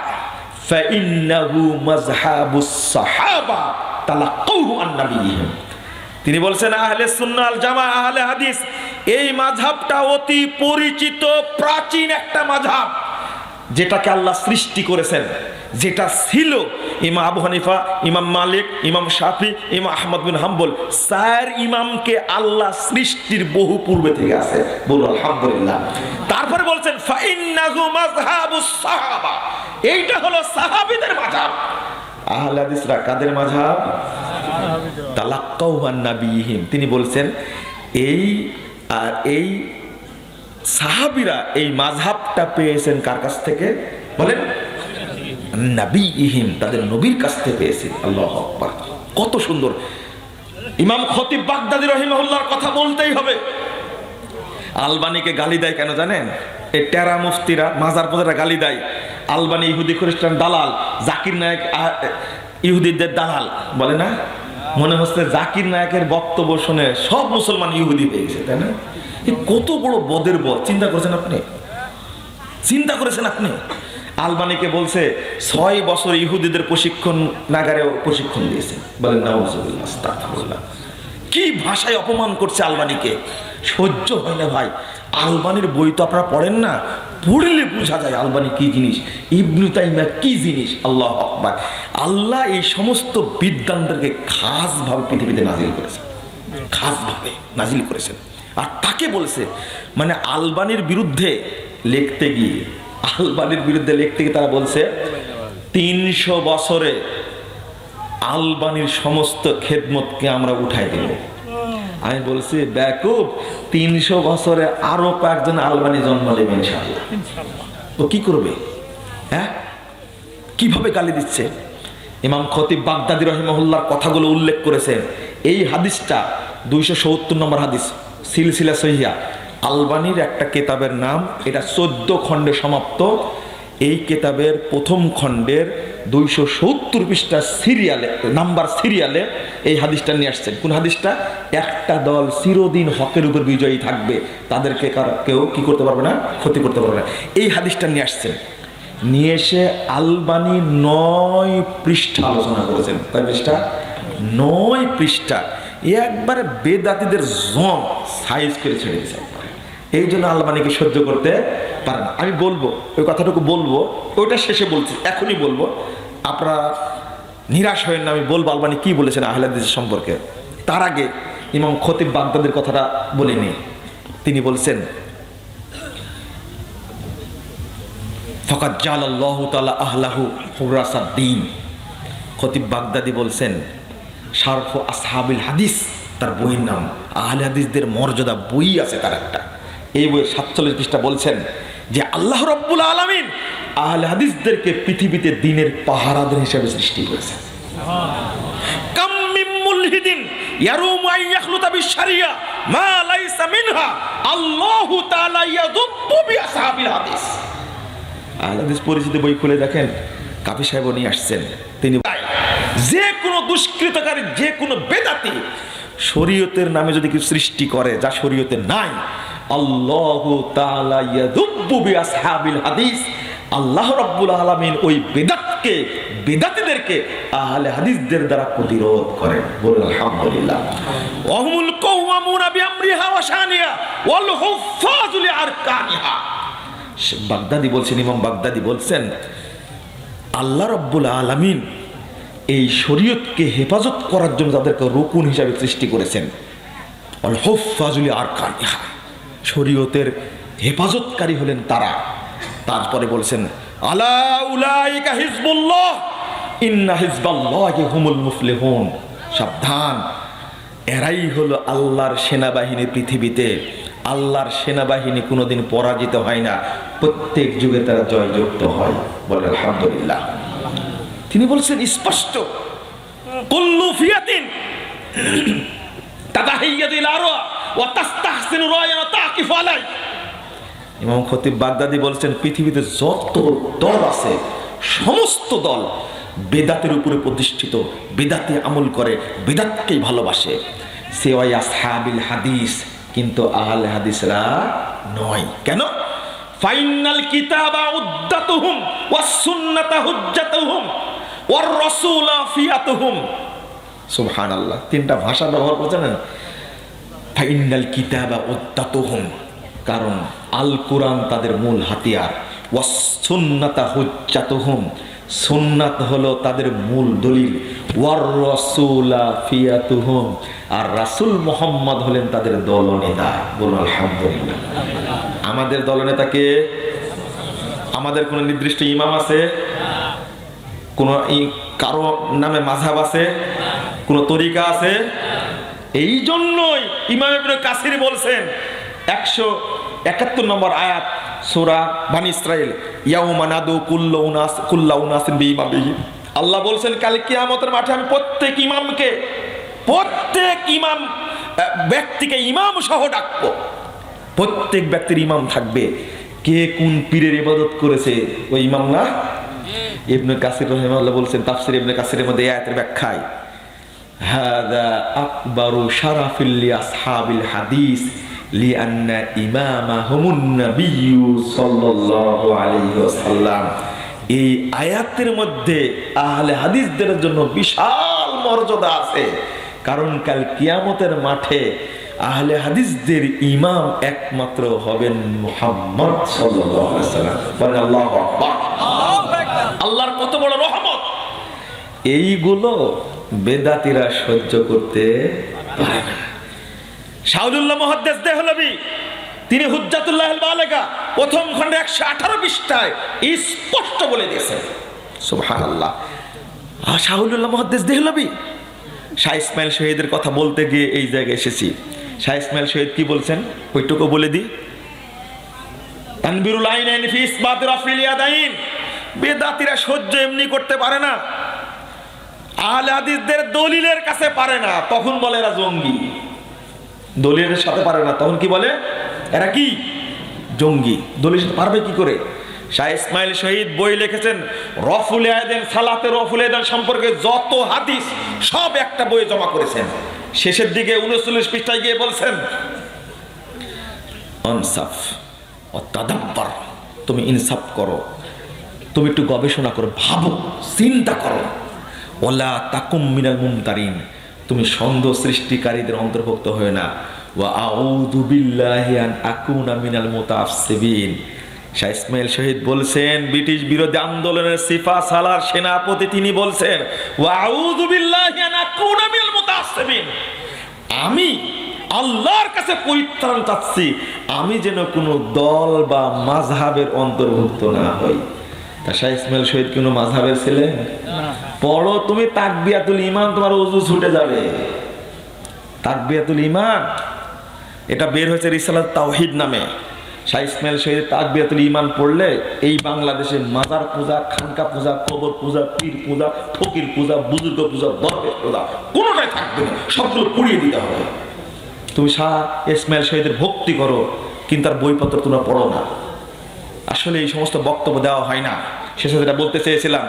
ফাইন্নাহু মাযহাবুস সাহাবা তালাক্কাউহু আন নাবিয়্যিহিম। তিনি বলছেন আহলে সুন্নাহ ওয়াল জামাআহ আহলে হাদিস এই মাযহাবটা অতি পরিচিত প্রাচীন একটা মাযহাব, যেটাকে আল্লাহ সৃষ্টি করেছেন, যেটা ছিল ইমাম আবু হানিফা, ইমাম মালিক, ইমাম শাফি, ইমাম আহমদ বিন হাম্বল, 4 ইমামকে আল্লাহ সৃষ্টির বহু পূর্বে থেকে আছে। বলুন আলহামদুলিল্লাহ। তারপরে বলছেন ফাইন্নাহু মাযহাবুস সাহাবা, এইটা হলো সাহাবীদের মাযহাব। আহলে হাদিসরা কাদের মাযহাব? তালাক্কাউহু আন নাবিয়্যিহিম। তিনি বলছেন এই সাহাবীরা এই মাযহাবটা পেয়েছেন কার কাছ থেকে? বলেন নবীহিম, তাদের নবীর কাছ থেকে পেয়েছেন। আল্লাহু আকবার, কত সুন্দর। ইমাম খতিব বাগদাদী রাহিমাহুল্লাহর কথা বলতেই হবে। আলবানিকে গালি দেয় কেন জানেন? এই টেরা মুফতিরা, মাজার পূজারা গালি দেয় আলবানি ইহুদি খ্রিস্টান দালাল, জাকির নায়েক ইহুদিদের দালাল বলে না? মনে হচ্ছে জাকির নায়েকের বক্তব্য শুনে সব মুসলমান ইহুদি হয়ে গেছে, তাই না? কত বড় বদের বদ, চিন্তা করেছেন আপনি? চিন্তা করেছেন আপনি? আলবানিকে বলছে 6 বছর ইহুদিদের প্রশিক্ষণ নাগারে প্রশিক্ষণ দিয়েছে। বলেন নাউজুবিল্লাহ, আস্তাগফিরুল্লাহ। কি ভাষায় অপমান করছে আলবানিকে, সহ্য হয় না ভাই। আলবানির বই তো আপনারা পড়েন না, পড়লে বোঝা যায় আলবানি কি জিনিস, ইবনে তাইমিয়া কি জিনিস। আল্লাহু আকবার। আল্লাহ এই সমস্ত বিদ্বানদেরকে খাসভাবে পৃথিবীতে নাজিল করেছেন, খাসভাবে নাজিল করেছেন। আর তাকে বলছে, মানে আলবানির বিরুদ্ধে লিখতে গিয়ে তারা বলছে 300 বছরে আলবানির সমস্ত খেদমতকে আমরা উঠাই দেব। আমি বলছি বেকুব, 300 বছরে আরো কয়েকজন আলবানি জন্ম নেবে ইনশাআল্লাহ। তো কি করবে? হ্যাঁ, কিভাবে গালি দিচ্ছে। ইমাম খতিব বাগদাদী রাহিমাহুল্লাহর কথাগুলো উল্লেখ করেছেন। এই হাদিসটা 270 নম্বর হাদিস, সিলসিলা সহিহা। আলবানির একটা কিতাবের নাম, এটা 14 খণ্ডে সমাপ্ত। এই কিতাবের প্রথম খণ্ডের 270 পৃষ্ঠা সিরিয়ালে, নাম্বার সিরিয়ালে এই হাদিসটা নিয়ে আসছেন। কোন হাদিসটা? একটা দল চিরদিন হকের উপর বিজয়ী থাকবে, তাদেরকে কেউ কি করতে পারবে না, ক্ষতি করতে পারবে না। এই হাদিসটা নিয়ে আসছেন। নিয়ে এসে আলবানি 9 পৃষ্ঠা আলোচনা করেছেন। কয় পৃষ্ঠা? 9 পৃষ্ঠা। একবারে বেদাতীদের জম সাইজ করে ছেড়ে দিয়েছে। এই জন্য আলবানিকে সহ্য করতে পারে না। আমি বলবো, ওই কথাটুকু বলবো, ওইটা শেষে বলছি, এখনই বলবো, আপনারা নিরাশ হবেন না। আমি বলবো আলবানি কি বলেছেন আহলে হাদিস সম্পর্কে। তার আগে ইমাম খতিব বাগদাদের কথাটা বলিনি। তিনি বলছেন ফাকাদ জালাল্লাহু তাআলা আহলাহু হুরাসাদ্দিন। খতিব বাগদাদি বলছেন শারফ আসহাবিল হাদিস তার বইয়ের নাম, আহলে হাদিসদের মর্যাদা বই আছে তার একটা। এই বইয়ের 47 পৃষ্ঠা বলছেন যে আল্লাহ রাব্বুল আলামিন আহলে হাদিসদেরকে পৃথিবীতে দ্বীনের পাহারাদার হিসেবে সৃষ্টি করেছেন। কাম মিন মুলহিদিন ইয়ারুমু আন ইয়াখলুতা বিশ-শারিয়া মা লাইসা মিনহা আল্লাহু তাআলা ইয়াদুব্বু বিআসহাবিল হাদিস। আহলে হাদিস পরিচিতি বই খুলে দেখেন, কাফি সাহেব নিয়ে আসছেন। তিনি যে কোনো দুষ্কৃতকারী, যে কোনো বেদাতি শরীয়তের নামে যদি কিছু সৃষ্টি করে যা শরীয়তে নাই, আল্লাহু তাআলা ইয়াদুব্বু বিআসহাবিল হাদিস, আল্লাহ রাব্বুল আলামিন ওই বেদাতকে, বেদাতীদেরকে আহলে হাদিসদের দ্বারা প্রতিরোধ করেন। বলুন আলহামদুলিল্লাহ। ওয়াহুমুল কাওয়ামুনা বিআমরিহা ওয়া শানিহা ওয়াল হুফাযু লিআরকানিহা। বাগদাদি বলছেন, ইমাম বাগদাদি বলছেন আল্লাহ রাব্বুল আলামিন এই শরীয়তকে হেফাজত করার জন্য তাদেরকে রুকুন হিসাবে সৃষ্টি করেছেন। আল হুফাজুল আরকানিহা, শরীয়তের হেফাজতকারী হলেন তারা। তারপরে বলছেন আলা উলাইকা হিজবুল্লাহ ইন্না হিজবাল্লাহি হুমুল মুফলিহুন, সাবধান, এরাই হলো আল্লাহর সেনাবাহিনী। পৃথিবীতে আল্লাহর সেনাবাহিনী কোনোদিন পরাজিত হয় না, প্রত্যেক যুগে তারা জয়যুক্ত হয়। বলে আলহামদুলিল্লাহ। তিনি বলছেন স্পষ্ট, কুল্লু ফিয়াতিন তাতাহিয়াতু ইলা আরওয়া ওয়া তাস্তাহসিনু রায়ান ওয়া তাকিফু আলাই। ইমাম খতিব বাগদাদি বলছেন পৃথিবীতে যত দল আছে সমস্ত দল বেদাতের উপরে প্রতিষ্ঠিত, বেদাতে আমল করে, বেদাতকেই ভালোবাসে। সেওয়াই আসহাবিল হাদিস, কিন্তু আহলে হাদিসরা নয়। কেন? ফাইনাল কিতাবা উদ্দাতুহুম ওয়াস সুন্নাতা হুজ্জাতুহুম ওয়ার রাসূলা ফিয়াতুহুম। সুবহানাল্লাহ, তিনটা ভাষা ব্যবহার করছেন। ফাইনাল কিতাবা উদ্দাতুহুম, কারণ আল কোরআন তাদের মূল হাতিয়ার। ওয়াস সুন্নাতা হুজ্জাতুহুম, সুন্নাত হলো তাদের মূল দলিল। ওয়ার রাসূলা ফিয়াতুহুম, আর রাসূল মুহাম্মদ হলেন তাদের দলনেতা। বলুন আলহামদুলিল্লাহ। আমাদের দলনেতাকে, আমাদের কোন নির্দিষ্ট ইমাম আছে? কোন কারো নামে মাযহাব আছে? কোন তরিকা আছে? এই জন্যই ইমাম ইবনে কাসির বলছেন 171 নম্বর আয়াত সূরা বনী ইসরাঈল, ইয়াউমা নাদু কুল্লু উনাসিন বিইমামিহিম। আল্লাহ বলছেন কাল কিয়ামতের মাঠে আমি প্রত্যেক ইমাম ব্যক্তিকে ইমাম সহ ডাকবো। প্রত্যেক ব্যক্তির ইমাম থাকবে। কে কোন পীরের ইবাদত করেছে ওই ইমাম না? ইবনে কাসির রাহিমাহুল্লাহ বলছেন তাফসীর ইবনে কাসিরের মধ্যে এই আয়াতের ব্যাখ্যায়, হাযা আকবারু শারাফিল লিআসহাবিল হাদিস লিআন্না ইমামাহুমুন নাবিয়্যু সাল্লাল্লাহু আলাইহি ওয়াসাল্লাম। এই আয়াতের মধ্যে আহলে হাদিসদের জন্য বিশাল মর্যাদা আছে, কারণ কাল কিয়ামতের মাঠে আহলে হাদিসদের ইমাম একমাত্র হবেন মুহাম্মদ সাল্লাল্লাহু আলাইহি ওয়াসাল্লাম। বলেন আল্লাহু আকবার। আল্লাহর কত বড় রহমত! এইগুলো বেদাতীরা সহ্য করতে পারে না। শাহুলুল্লাহ মুহাদ্দিস দেহলভী, তিনি হুজ্জাতুল্লাহিল বালিগা প্রথম খণ্ডে 118 পৃষ্ঠায় স্পষ্ট বলে দিয়েছেন। সুবহানাল্লাহ। শাহুলুল্লাহ মুহাদ্দিস দেহলভী, শাহ ইসমাইল শহীদের কথা বলতে গিয়ে এই জায়গায় এসেছি। শাহ ইসমাইল শহীদ কি বলছেন ওইটুকু বলে দিই। তানবীরুল আইনাইন ফি ইসবাত রাফিল ইয়াদাইন, বেদাতীরা সহ্য এমনি করতে পারে না, আহলে হাদিসদের দলিলের কাছে পারে না, তখন বলে এরা জঙ্গি। দলিলের সাথে পারে না, তখন কি বলে? এরা কি? জঙ্গি। দলিলের সাথে পারবে কি করে? শাহ ইসমাইল শহীদ বই লিখেছেন রফুল আয়াদান, সালাতে রফুল আয়াদান সম্পর্কে যত হাদিস সব একটা বই জমা করেছেন। শেষের দিকে 39 পৃষ্ঠায় গিয়ে বলছেন ইনসাফ ও তাদাব্বার, তুমি ইনসাফ করো, তুমি একটু গবেষণা করো, ভাবো, চিন্তা করো। ওয়ালা তাকুম মিনাল মুমতারিন, তুমি সন্দেহ সৃষ্টিকারীদের অন্তর্ভুক্ত হয় না। ওয়া আউযু বিল্লাহি আন আকুনা মিনাল মুতাআফসিবিন। শাহ ইসমাইল শহীদ বলছেন ব্রিটিশ বিরোধী আন্দোলনের সিফা সালার সেনাপতি, তিনি বলছেন ওয়া আউযু বিল্লাহি আন আকুনা মিনাল মুতাআফসিবিন, আমি আল্লাহর কাছে পরিত্রাণ চাচ্ছি আমি যেন কোনো দল বা মাযহাবের অন্তর্ভুক্ত না হই। তা শাহ ইসমাইল শহীদ কোনো মাযহাবের ছিলেন? পড়ো তুমি তাকবিয়াতুল ঈমান, তোমার ওযু ছুটে যাবে। তাকবিয়াতুল ঈমান এটা বের হয়েছে রিসালাত তাওহীদ নামে। শাহ ইসমাইল শহীদ তাকবিয়াতুল ঈমান পড়লে এই বাংলাদেশে মাজার পূজা, খানকা পূজা, কবর পূজা, পীর পূজা, ফকির পূজা, বুজুর্গ পূজা, দরবেশ পূজা কোনোটাই থাকবে না, সবগুলো পুড়িয়ে দিতে হবে। তুমি শাহ ইসমাইল শহীদের ভক্তি করো, কিন্তু তার বইপত্র তোমরা পড়ো না। আসলে এই সমস্ত বক্তব্য দেওয়া হয় না। শেষে যেটা বলতে চেয়েছিলাম,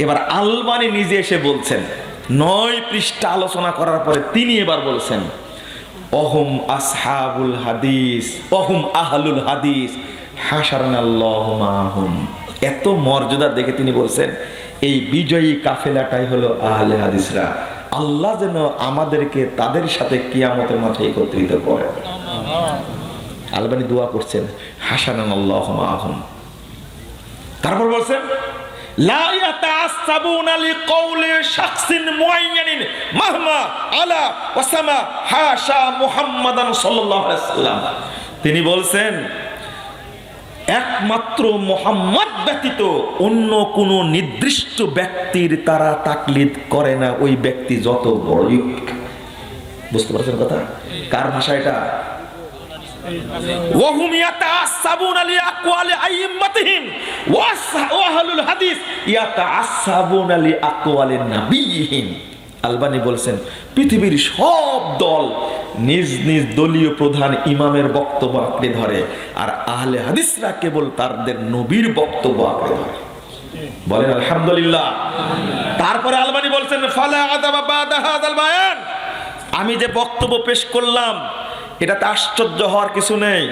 এবার আলবানী নিজে এসে বলছেন 9 পৃষ্ঠা আলোচনা করার পরে তিনি এবার বলছেন অহুম আসহাবুল হাদিস অহুম আহলুল হাদিস হাশারানাল্লাহু মাহুম। এত মর্যাদা দেখে তিনি বলছেন এই বিজয়ী কাফেলাটাই হলো আহলে হাদিসরা। আল্লাহ যেন আমাদেরকে তাদের সাথে কিয়ামতের মাঠে একত্রিত করে। আলবানী দোয়া করছেন হাশারানাল্লাহু মাহুম। তারপর বলছেন লা ইয়াতাআসসাবুনা লিকাউলি শাখসিন মুআয়্যানিন মাহমা আলা ওয়াসামা হাশা মুহাম্মাদান সাল্লাল্লাহু আলাইহি ওয়াসাল্লাম। তিনি বলছেন একমাত্র মুহাম্মদ ব্যতীত অন্য কোন নির্দিষ্ট ব্যক্তির তারা তাকলিদ করে না, ওই ব্যক্তি যত বড়ই। বুঝতে পারছেন কথা? কার ভাষা এটা? ওয়াহুম ইয়াতাআসসাবুনা লিআকওয়ালি আইম্মাতিহিম ওয়া আহলুল হাদিস ইয়াতাআসসাবুনা লিআকওয়ালিন নাবিয়িহিম। আলবানী বলছেন পৃথিবীর সব দল নিজ নিজ দলীয় প্রধান ইমামের বক্তব্য আঁকড়ে ধরে, আর আহলে হাদিসরা কেবল তাদের নবীর বক্তব্য আঁকড়ে ধরে। বলেন আলহামদুলিল্লাহ। তারপরে আলবানী বলছেন ফালা আদাবা বাদা হাযাল বায়ান, আমি যে বক্তব্য পেশ করলাম এটাতে আশ্চর্য হওয়ার কিছু নেই,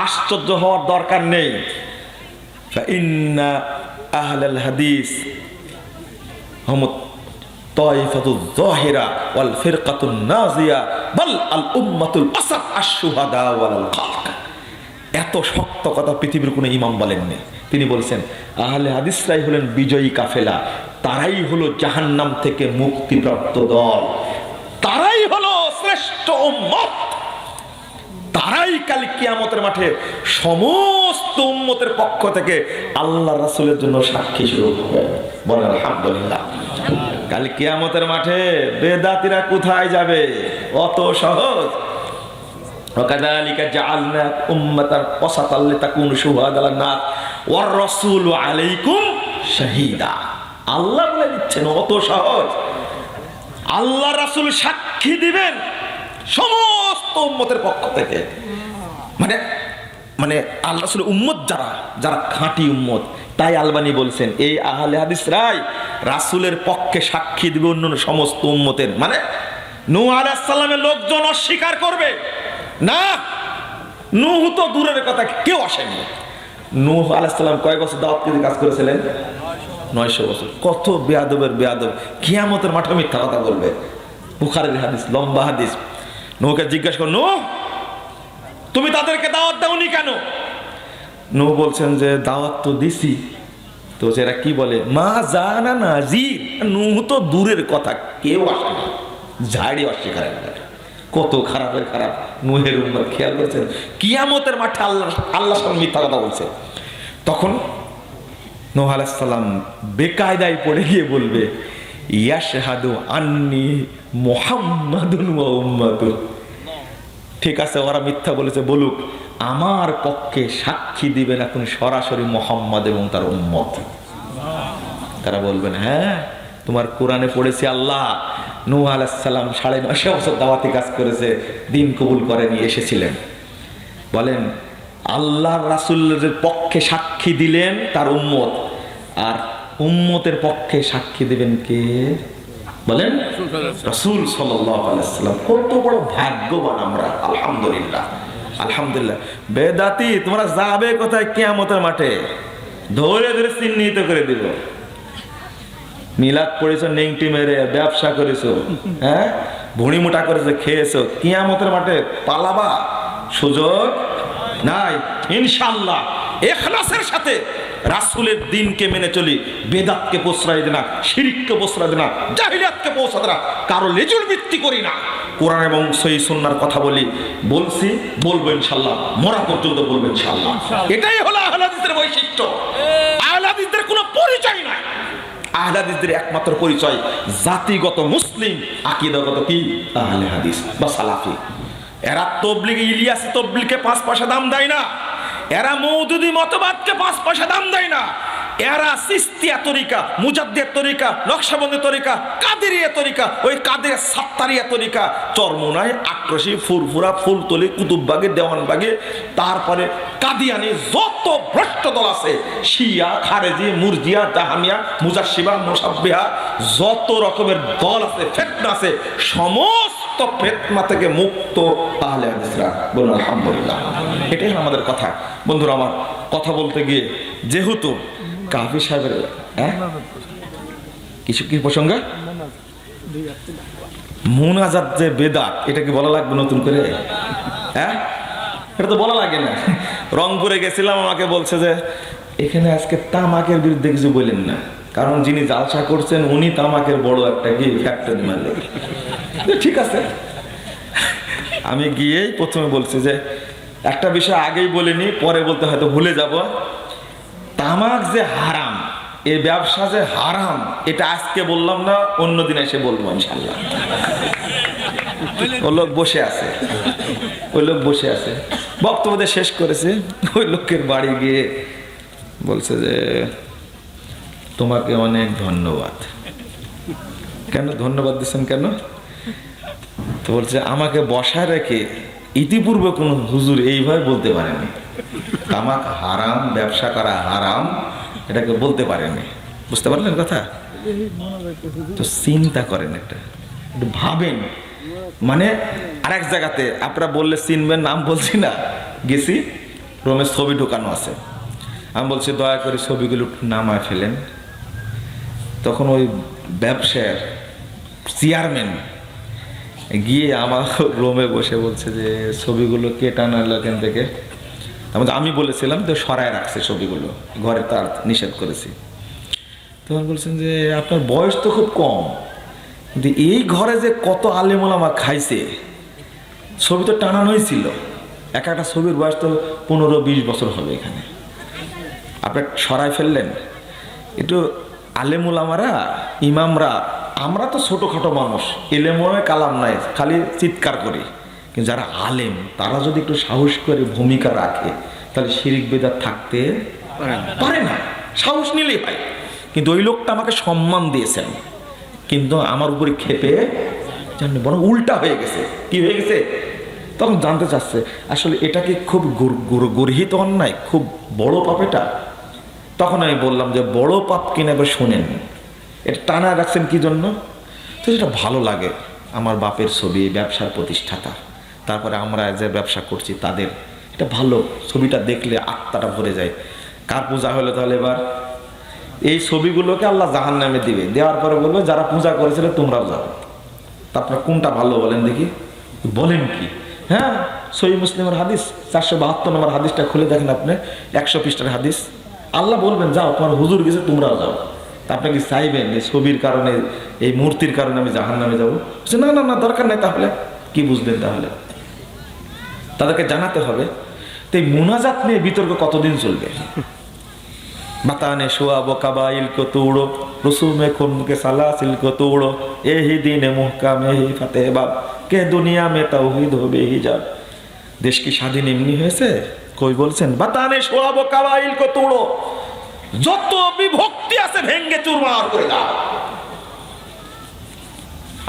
আশ্চর্য হওয়ার দরকার নেই। ফাইন্না আহলাল হাদিস হুম তাইফাতুয যাহিরা ওয়াল ফিরকাতুন নাজিয়া বাল আল উম্মাতুল আসাদ আশ-শুহাদা ওয়াল খালক। এত শক্ত কথা পৃথিবীর কোনো ইমাম বলেননি। তিনি বলছেন আহলে হাদিসরাই হলেন বিজয়ী কাফেলা, তারাই হলো জাহান্নাম থেকে মুক্তিপ্রাপ্ত দল, তারাই হলো শ্রেষ্ঠ উম্মত, তারাই কাল কিয়ামতের মাঠে সমস্ত উম্মতের পক্ষ থেকে আল্লাহ রাসূলের জন্য সাক্ষী শুরু হবে। বলেন আলহামদুলিল্লাহ। কাল কিয়ামতের মাঠে বেদাতীরা কোথায় যাবে? অত সহজ। ওয়াকাযালিকা জাআলনা উম্মাতান ওয়াসাতাল লিতাকুনু শুহাদা আলান নাস ওয়ার রাসূলু আলাইকুম শাহীদা। আল্লাহ বলে দিচ্ছেন অত সহজ। আল্লাহ রাসূল সাক্ষী দিবেন সমস্ত উম্মতের পক্ষ থেকে। মানে মানে আল্লাহ রাসূলের উম্মত যারা যারা খাঁটি উম্মত, তাই আলবানী বলছেন এই আহলে হাদিসরাই রাসূলের পক্ষে সাক্ষী দিবে অন্য সমস্ত উম্মতের। মানে নূহ আলাইহিস সালামের লোকজন অস্বীকার করবে না, নূহ তো দূরের কথা, কেউ আসেনি। নূহ আলাইহিস সালাম কয় বছর দাওয়াতের কাজ করেছিলেন? 900 বছর। কত বেয়াদবের বেয়াদব কিয়ামতের মাঠে মিথ্যা কথা বলবে। বুখারীর হাদিস, লম্বা হাদিস। নূহকে জিজ্ঞাসা করো, নূহ তুমি তাদেরকে দাওয়াত দাওনি কেন? নূহ বলছেন যে দাওয়াত তো দিছি। তো সেরা কি বলে? মা জানা নাজির। নূহ তো দূরের কথা, কেউ আসে না, ঝাড়ি অস্বীকার করে। কত খারাপের খারাপ নূহের উম্মত। খেয়াল করছেন কিয়ামতের মাঠে আল্লাহ সামনে মিথ্যা কথা বলছে। তখন নূহ আলাইহিস সালাম বেকায়দায় পড়ে গিয়ে বলবে ইয়াশহাদু আন্নী মুহাম্মাদুন ওয়া উম্মাতু। ঠিক আছে, ওরা মিথ্যা বলেছে, বলুক, আমার পক্ষে সাক্ষী দিবেন এখন সরাসরি মুহাম্মদ এবং তার উম্মত। তারা বলবেন হ্যাঁ তোমার কোরআনে পড়েছি আল্লাহ নূহ আলাইহিস সালাম 950 বছর দাওয়াতি কাজ করেছে, দিন কবুল করে নিয়ে এসেছিলেন। বলেন আল্লাহর রাসূলের পক্ষে সাক্ষী দিলেন তার উম্মত, আর উম্মতের পক্ষে সাক্ষী দিবেন কে? বলেন রাসূল সাল্লাল্লাহু আলাইহি ওয়াসাল্লাম। কত বড় ভাগ্যবান আমরা। আলহামদুলিল্লাহ, আলহামদুলিল্লাহ। বেদাতি তোমরা যাবে কোথায় কিয়ামতের মাঠে? ধরে ধরে চিহ্নিত করে দিব। মিলাদ পড়েছো, নেংটি মেরে ব্যবসা করেছো, হ্যাঁ ভুঁড়ি মোটা করেছো, খেয়েছো, কিয়ামতের মাঠে পালাবা সুযোগ নাই। ইনশাআল্লাহ ইখলাসের সাথে রাসূলের দ্বীনকে মেনে চলি, বেদাতকে প্রশ্রয় দেনা, শিরককে প্রশ্রয় দেনা, জাহিলিয়াতকে প্রশ্রয় দেনা, কারো লেজুর ভিত্তি করি না। কোরআন এবং সহিহ সুন্নাহর কথা বলছি, বলবো ইনশাআল্লাহ, মরা পর্যন্ত বলবো ইনশাআল্লাহ। এটাই হলো আহলে হাদিসের বৈশিষ্ট্য। আহলে হাদিসদের কোনো পরিচয় নাই। আহলে হাদিসদের একমাত্র পরিচয় জাতিগত মুসলিম, আকীদাগত কি? আহলে হাদিস বা সালাফি। এরা তাবলীগ ইলিয়াসী তাবলীগকে 5 পয়সা দাম দেয় না, এরা মওদুদি মতবাদকে 5 পয়সা দাম দেয় না, এরা সিস্তিয়া তরিকা, মুজাদ্দিদ তরিকা, নকশবন্দি তরিকা, কাদেরিয়া তরিকা, ওই কাদের সাত্তারিয়া তরিকা, চরমোনাই, আক্রোশী, ফুরফুরা, ফুলতলি, কুতুববাগে, দেওয়ানবাগে, তারপরে কাদিয়ানি, যত ভ্রষ্ট দল আছে, শিয়া, খারেজি, মুরজিয়া, জাহামিয়া, মুজাসসিবা, মুসাব্বিহা, যত রকমের দল আছে, ফিতনা আছে, সমস্ত ফিতনা থেকে মুক্ত আহলে হাদিসরা। বলুন আলহামদুলিল্লাহ। এটাই আমাদের কথা। বন্ধুরা আমার, কথা বলতে গিয়ে যেহেতু কাফি সাহেবের কিছু কি প্রসঙ্গ, মুনাজাত যে বেদাত, এটা কি বলা লাগবে নতুন করে? হ্যাঁ, এটা তো বলা লাগে না। রংপুরে গেছিলাম, আমাকে বলছে যে এখানে আজকে তামাকের বিরুদ্ধে কিছু বললেন না। কারণ যিনি জালসা করছেন উনি তামাকের বড় একটা কি ফ্যাক্টরি মালিক। ঠিক আছে, আমি গিয়েই প্রথমে বলছি যে একটা বিষয় আগেই বলিনি, পরে বলতে হয়তো ভুলে যাব। তামাক যে হারাম, এই ব্যবসা যে হারাম, এটা আজকে বললাম না, অন্যদিন এসে বলবো ইনশাল্লাহ। ওই লোক বসে আছে, বক্তব্য শেষ করেছে। ওই লোকের বাড়ি গিয়ে বলছে যে তোমাকে অনেক ধন্যবাদ। কেন ধন্যবাদ দিচ্ছেন কেন? তো বলছে আমাকে বসায় রেখে ইতিপূর্বে কোন হুজুর এইভাবে বলতে পারেনি, তামাক হারাম, ব্যবসা করা হারাম, এটাকে বলতে পারেনি। বুঝতে পারলেন কথা? তো চিন্তা করেন, একটু ভাবেন। মানে আরেক জায়গাতে আপনারা বললে চিনবেন, নাম বলছি না, গেছি, রোমের ছবি ঢোকানো আছে। আমি বলছি দয়া করে ছবিগুলো নামায় ফেলেন। তখন ওই ব্যবসার চেয়ারম্যান গিয়ে আমার রুমে বসে বলছে যে ছবিগুলো কে টানালো এখান থেকে। আমি বলেছিলাম তো সরায় রাখছে ছবিগুলো, ঘরে তার নিষেধ করেছি। তখন বলছেন যে আপনার বয়স তো খুব কম, কিন্তু এই ঘরে যে কত আলেমুল আমার খাইছে, ছবি তো টানানোই ছিল। এক একটা ছবির বয়স তো 15-20 বছর হবে এখানে, আপনি সরাই ফেললেন। একটু আলেমুল আমারা, ইমামরা, আমরা তো ছোটখাটো মানুষ, এলেমনে কালাম নাই, খালি চিৎকার করি। কিন্তু যারা আলেম তারা যদি একটু সাহস করে ভূমিকা রাখে, তাহলে শিরিক বেদাত থাকতে পারে না, সাহস নিলেই হয়। কিন্তু ওই লোকটা আমাকে সম্মান দিয়েছেন, কিন্তু আমার উপরে ক্ষেপে বরং উল্টা হয়ে গেছে। কি হয়ে গেছে? তখন জানতে চাচ্ছে আসলে এটা কি খুব গর্হিত অন্যায়, খুব বড় পাপ এটা? তখন আমি বললাম যে বড় পাপ কিনা এবার শোনেন, এটা টানা রাখছেন কি জন্য? তো সেটা ভালো লাগে, আমার বাপের ছবি, ব্যবসার প্রতিষ্ঠাতা, তারপরে আমরা যে ব্যবসা করছি তাদের, এটা ভালো, ছবিটা দেখলে আত্মাটা ভরে যায়। কার পূজা হলো তাহলে এবার এই ছবিগুলোকে আল্লাহ জাহান্নামে দিবে, দেওয়ার পরে বলবে যারা পূজা করেছিল তোমরাও যাও। তারপরে কোনটা ভালো বলেন দেখি, বলেন কি? হ্যাঁ, সহিহ মুসলিমের হাদিস 472 নম্বর হাদিসটা খুলে দেখেন আপনি, 100 পৃষ্ঠার হাদিস। আল্লাহ বলবেন যাও, তোমার হুজুর গেছে তোমরাও যাও। তা আপনি কি চাইবেন এই ছবির কারণে, এই মূর্তির কারণে আমি জাহান্নামে যাবো? না না না, দরকার নেই। তাহলে কি বুঝলেন? তাহলে তাদেরকে জানাতে হবে। তো এই মুনাজাত নিয়ে বিতর্ক কতদিন চলবে? বাতানে শোয়াবো কাবাইল কো তোড়ো, রসুমে খুনকে সালাসিল কো তোড়ো, এহি দিনে মুহকাম এহি ফাতেহ বাব, কে দুনিয়া মে তাওহীদ হবে হিজাব। দেশ কি স্বাধীন এমনি হয়েছে? কই বলছেন বাতানে শোয়াবো কাবাইল কো তোড়ো, যত বিভক্তি আছে ভেঙ্গে চুরমার করে দাও।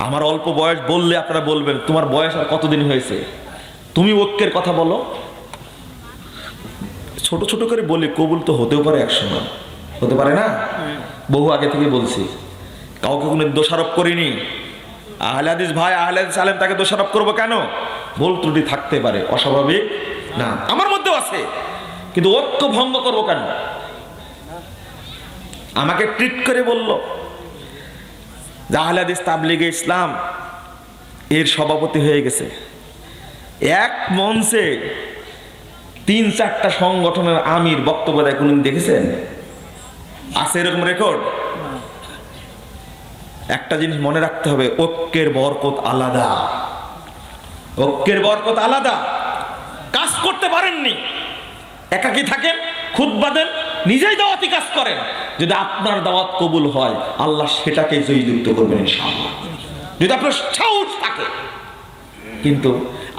আমার অল্প বয়স বললে আপনারা বলবেন তোমার বয়স আর কতদিন হয়েছে, তুমি ঐক্যের কথা বলো। ছোট ছোট করে বলি, কবুল তো হতেও পারে, একসময় হতে পারে না। বহু আগে থেকে বলছি, কাউকে কোনো দোষারোপ করিনি। আহলে হাদিস ভাই, আহলে হাদিস আলেম, তাকে দোষারোপ করবো কেন? ভুল ত্রুটি থাকতে পারে, অস্বাভাবিক না, আমার মধ্যেও আছে, কিন্তু ঐক্য ভঙ্গ করবো কেন? আমাকে ট্রিট করে বলল যে আহলে হাদিস তাবলীগে ইসলাম এর সভাপতি হয়ে গেছে। এক মঞ্চে 3-4টা সংগঠনের আমির বক্তব্য দেয়, কোনদিন দেখেছেন? আছে এরকম রেকর্ড? একটা জিনিস মনে রাখতে হবে, ঐক্যের বরকত আলাদা, ঐক্যের বরকত আলাদা। কাজ করতে পারেননি, একাকী থাকেন, খুতবা দেন, নিজেই দাওয়াতি কাজ করেন, যদি আপনার দাওয়াত কবুল হয় আল্লাহ সেটাকে জয়যুক্ত করবেন ইনশাআল্লাহ, যদি আপনার সাহস থাকে। কিন্তু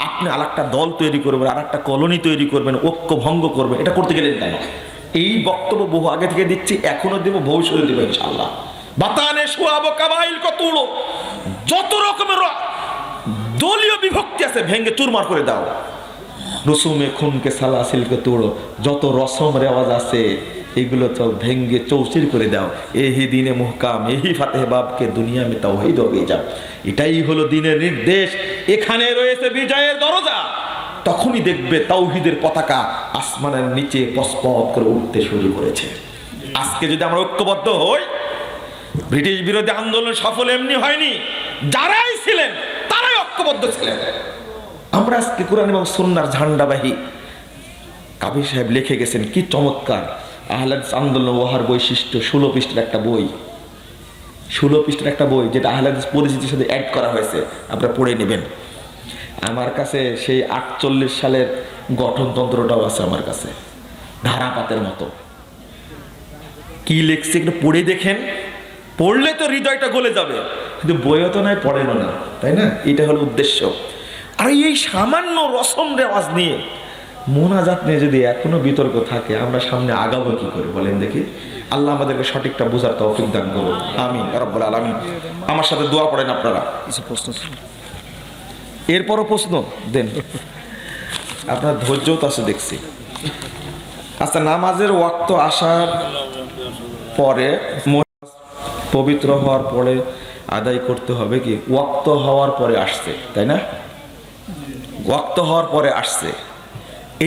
আপনি আরেকটা দল তৈরি করবেন, আরেকটা কলোনি তৈরি করবেন, ঐক্য ভঙ্গ করবেন, এটা করতে গেলেন কেন? এই বক্তব্য বহু আগে থেকে দিচ্ছি, এখনো দেব, ভবিষ্যতে দেব ইনশাআল্লাহ। বাতানে শোয়াবো কাবাইল কত উড়ো, যত রকমের দলীয় বিভক্তি আছে ভেঙ্গে চুরমার করে দাও। রসুমে খুনকে সালাসিলকে তোড়ো, যত রসম রেওয়াজ আছে এগুলো তো ভেঙ্গে চৌচির করে দাও। এহি দিনে মুহকাম এহি ফাতেহ বাবকে দুনিয়া মে তাওহীদ হবে যাও। এটাই হলো দিনের নির্দেশ, এখানে রয়েছে বিজয়ের দরজা। তখনই দেখবে তাওহীদের পতাকা আসমানের নিচে পসপস করে উঠতে শুরু করেছে। আজকে যদি আমরা ঐক্যবদ্ধ হই, ব্রিটিশ বিরোধী আন্দোলন সফল এমনি হয়নি, যারাই ছিলেন তারাই ঐক্যবদ্ধ ছিলেন। আমরা আজকে কোরআন এবং সুন্নাহর ঝান্ডাবাহী। কাবি সাহেব লিখে গেছেন কি চমৎকার, আহলে হাদিস আন্দোলন ওয়াহার বৈশিষ্ট্য 16 পৃষ্ঠার একটা বই, 16 পৃষ্ঠার একটা বই, যেটা আহলে হাদিস পরিচিতির সাথে অ্যাড করা হয়েছে, আপনারা পড়ে নেবেন। আমার কাছে সেই 48 সালের গঠনতন্ত্রটাও আছে আমার কাছে, ধারাপাতের মতো। কি লেখছে একটু পড়ে দেখেন, পড়লে তো হৃদয়টা গলে যাবে, কিন্তু বইও তো নয়, পড়েনও না, তাই না? এটা হলো উদ্দেশ্য। আর এই সামান্য রসম রেওয়াজ নিয়ে, মোনাজাত নিয়ে যদি এখনো বিতর্ক থাকে, আমরা সামনে আগাবো কি করে বলেন দেখি? আল্লাহ আমাদেরকে সঠিকটা বোঝার তৌফিক দান করুন, আমিন ইয়া রাব্বুল আলামিন। আমার সাথে দোয়া পড়েন আপনারা। এরপরও প্রশ্ন দেন, আপনার ধৈর্য তো আছে দেখছি। আচ্ছা, নামাজের ওয়াক্ত আসার পরে, পবিত্র হওয়ার পরে আদায় করতে হবে কি? ওয়াক্ত হওয়ার পরে আসছে, তাই না? ওয়াক্ত হওয়ার পরে আসছে,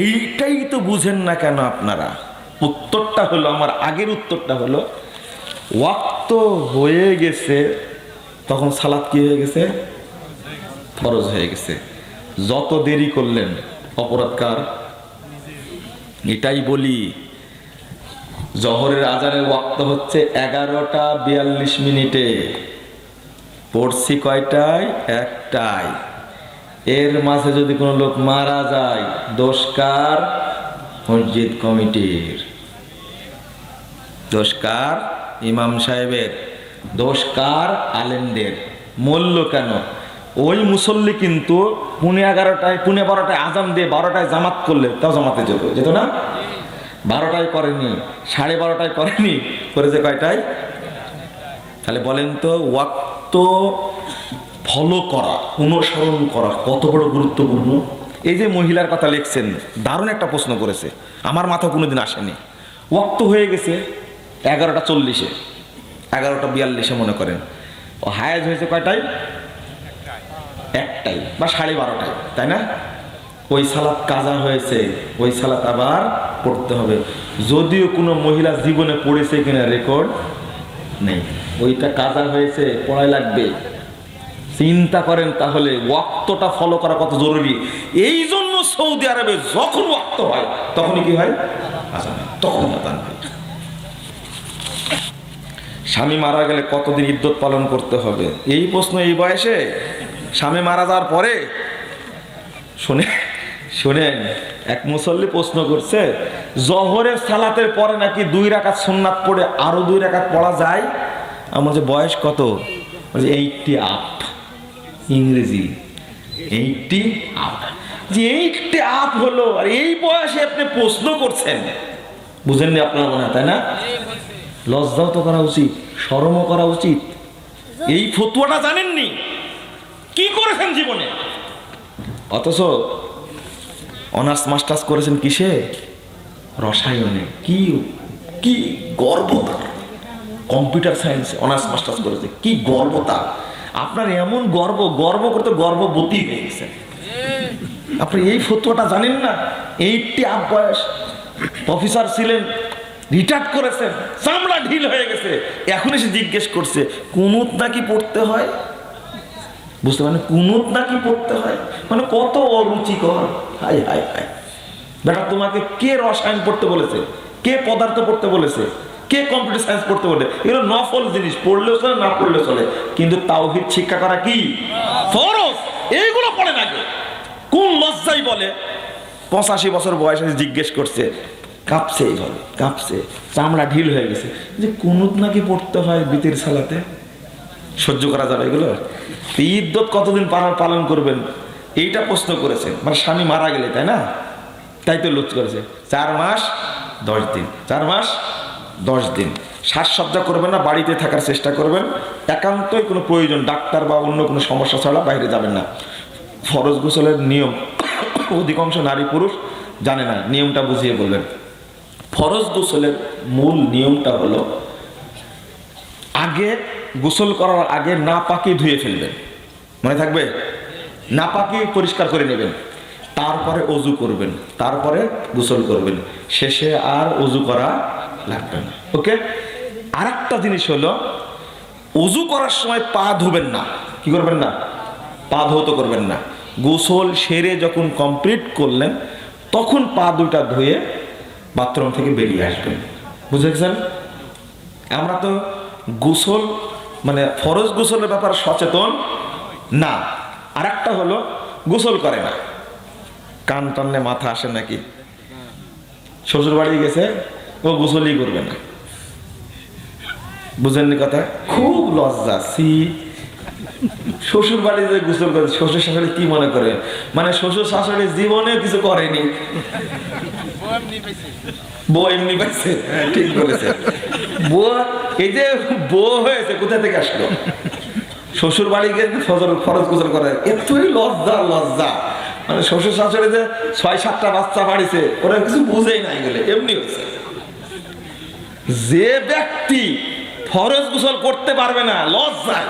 এইটাই তো বুঝেন না কেন আপনারা? উত্তরটা হলো, আমার আগের উত্তরটা হলো, ওয়াক্ত হয়ে গেছে তখন সালাত কি হয়ে গেছে? ফরজ হয়ে গেছে। যত দেরি করলেন অপরাধ কার? এটাই বলি, জোহরের আজানের ওয়াক্ত হচ্ছে 11টা 42 পড়ছি কয়টায়? একটায়। এর মাঝে যদি কোনো লোক মারা যায়, দোষ কার? মসজিদ কমিটির। দোষ কার? ইমাম সাহেবের। দোষ কার? আলেমদের। মূল্য কেন? ওই মুসল্লি কিন্তু 11:30 12টায় আজান দিয়ে 12টায় জামাত করলে তাও জামাতে যেত না? 12টায় করেনি, 12:30টায় করেনি, করেছে কয়টায়? তাহলে বলেন তো, ওয়াক্ত ফলো করা, অনুসরণ করা কত বড় গুরুত্বপূর্ণ। এই যে মহিলার কথা লিখছেন, দারুণ একটা প্রশ্ন করেছে, আমার মাথা কোনোদিন আসেনি। ওয়াক্ত হয়ে গেছে 11:40, 11:42 মনে করেন, ও হায়াজ হয়েছে কয়টায়? একটাই বা 12:30টায়, তাই না? ওই সালাত কাজা হয়েছে, ওই সালাত আবার পড়তে হবে। যদিও কোনো মহিলা জীবনে পড়েছে কিনা রেকর্ড নেই, ওইটা কাজা হয়েছে, পড়াই লাগবে। চিন্তা করেন তাহলে ওয়াক্তটা ফলো করা কত জরুরি। এই জন্য সৌদি আরবে যখন ওয়াক্ত হয় তখনই কি হয়? আজান, তখন আজান হয়। স্বামী মারা গেলে কতদিন ইদ্যত পালন করতে হবে? এই প্রশ্ন এই বয়সে, স্বামী মারা যাওয়ার পরে? শুনেন, এক মুসল্লি প্রশ্ন করছে, জোহরের সালাতের পরে নাকি 2 রাকাত সুন্নাত পড়ে আরো 2 রাকাত পড়া যায়। আমার যে বয়স কত? 80 আপ, ইংরেজি 80 আপ। যে 80 আপ হলো, আর এই বয়সে আপনি প্রশ্ন করছেন, বুঝেননি আপনার মনে হয়, তাই না? লজ্জাও তো করা উচিত, শরমও করা উচিত। এই ফতোয়াটা জানেননি, কি করেছেন জীবনে? অথচ অনার্স মাস্টার্স করেছেন কিসে? রসায়নে। কি গর্ব তার! কম্পিউটার সায়েন্স অনার্স মাস্টার্স করেছে, কি গর্ব তার! আপনার এমন গর্ব করতে গর্ববতী হয়ে গেছে। আপনি এই ফতোয়াটা জানেন না? 80 আপ বয়স, প্রফেসর ছিলেন, রিটায়ার্ড করেছেন, চামড়া ঢিল হয়ে গেছে, এখন এসে জিজ্ঞেস করছে কুনুত নাকি পড়তে হয়। বুঝতে পারেন? কুনুত নাকি পড়তে হয়, মানে কত অরুচিকর! High high high! বেটা, তোমাকে কে রসায়ন পড়তে বলেছে? কে পদার্থ পড়তে বলেছে? কে কম্পিউটার সায়েন্স পড়তে বলে? এগুলো নফল জিনিস, পড়লেও চলে, না পড়লেও চলে, কিন্তু তাওহীদ শিক্ষা করা কি ফরজ। এইগুলো পড়ে নাকি? কোন লজ্জাই বলে 85 বছর বয়সে জিজ্ঞেস করছে, কাঁপছে, এইভাবে কাঁপছে, চামড়া ঢিল হয়ে গেছে, যে কুনুত নাকি পড়তে হয় বিতির সালাতে। সহ্য করা যাবে এগুলো? ইদ্যত কতদিন পালন করবেন এইটা প্রশ্ন করেছেন, মানে স্বামী মারা গেলে, তাই না? তাই তো লুচ করেছে 4 মাস 10 দিন, 4 মাস 10 দিন। সাজসজ্জা করবেন না, বাড়িতে থাকার চেষ্টা করবেন, একান্তই কোনো প্রয়োজন, ডাক্তার বা অন্য কোনো সমস্যা ছাড়া বাইরে যাবেন না। ফরজ গোসলের নিয়ম অধিকাংশ নারী পুরুষ জানে না, নিয়মটা বুঝিয়ে বলবেন। ফরজ গোসলের মূল নিয়মটা হলো, আগে গোসল করার আগে নাপাকি ধুয়ে ফেলবেন, মনে থাকবে? নাপাকি পরিষ্কার করে নেবেন, তারপরে অজু করবেন, তারপরে গোসল করবেন, শেষে আর অজু করা লাগবে না। ওকে? আর একটা জিনিস হলো, অজু করার সময় পা ধুবেন না। কি করবেন না? পা ধৌত করবেন না। গোসল সেরে যখন কমপ্লিট করলেন, তখন পা দুটা ধুয়ে বাথরুম থেকে বেরিয়ে আসবেন। বুঝেছেন? আমরা তো গোসল মানে ফরজ গোসলের ব্যাপারে সচেতন না। আর একটা হলো গোসল করে না, কান টানলে মাথা আসে নাকি, শ্বশুর বাড়ি গেছে ও গোসলই করবে না। বুঝেননি কথা? খুব লজ্জা। শ্বশুর বাড়ি যে গোসল করে, শ্বশুর শাশুড়ি কি মনে করে, মানে শ্বশুর শাশুড়ি জীবনে কিছু করেনি, বউ এমনি পাইছে। ঠিক বলেছে। বউ এই যে বউ হয়েছে কোথা থেকে আসলো? শ্বশুর বাড়ি গিয়ে ফরজ গোসল করে, এতই লজ্জা লজ্জা। মানে শ্বশুর শাশুড়ি যে 6-7টা বাচ্চা বাড়িছে ওরা কিছু বুঝেই নাই বলে এমনি হয়েছে। যে ব্যক্তি ফরজ গোসল করতে পারবে না লজ্জায়,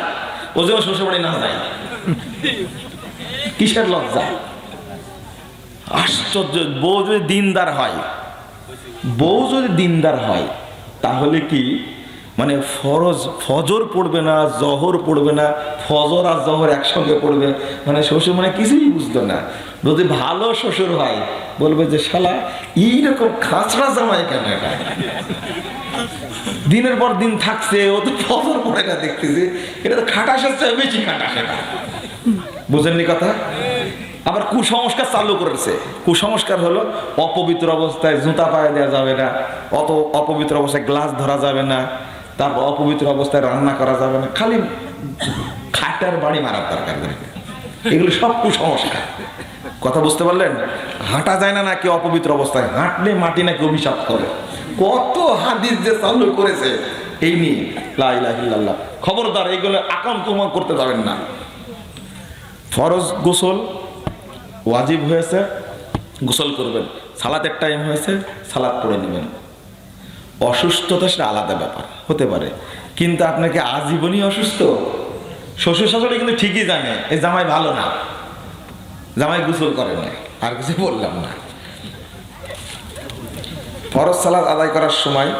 ও যেন শ্বশুর বাড়ি না যায়। কিসের লজ্জা? আশ্চর্য। বউ যদি দিনদার হয়, বউ যদি দিনদার হয় তাহলে কি মানে ফজর পড়বে না, জহর পড়বে না, ফজর আর জহর একসঙ্গে পড়বে, মানে শ্বশুর মানে কিছুই বুঝতো না। যদি ভালো শ্বশুর হয় বলবে যে শালা এইরকম খাঁচড়া জামাই কেন, এটা দিনের পর দিন থাকছে, ও তো ফজর পড়ে না দেখতেছে, এটা তো খাটাসের চেয়ে বেশি খাটাস। এটা বুঝেননি কথা? আবার কুসংস্কার চালু করেছে। কুসংস্কার হলো অপবিত্র অবস্থায় জুতা পায়ে দেওয়া যাবে না, অপবিত্র অবস্থায় গ্লাস ধরা যাবে না, তারপর অপবিত্র অবস্থায় রান্না করা যাবে না, খালি খাটার বাড়ি মারার দরকার। এগুলো সব কুসংস্কার। কথা বুঝতে পারলেন? হাঁটা যায় না নাকি অপবিত্র অবস্থায়, হাঁটলে মাটি নাকি অভিশাপ করে। কত হাদিস যে চালু করেছে এই নিয়ে। লা ইলাহা ইল্লাল্লাহ। খবরদার এইগুলো আকাম কুমা করতে যাবেন না। ফরজ গোসল ওয়াজিব হয়েছে, গোসল করবেন। সালাতের টাইম হয়েছে, সালাত পড়ে নেবেন। অসুস্থতা সেটা আলাদা ব্যাপার, হতে পারে, কিন্তু আপনাকে আজীবনই অসুস্থ। শ্বশুর শাশুড়ি কিন্তু ঠিকই জানে এই জামাই ভালো না, জামাই গোসল করে না, আর কিছু বললাম না। ফরজ সালাত আদায় করার সময়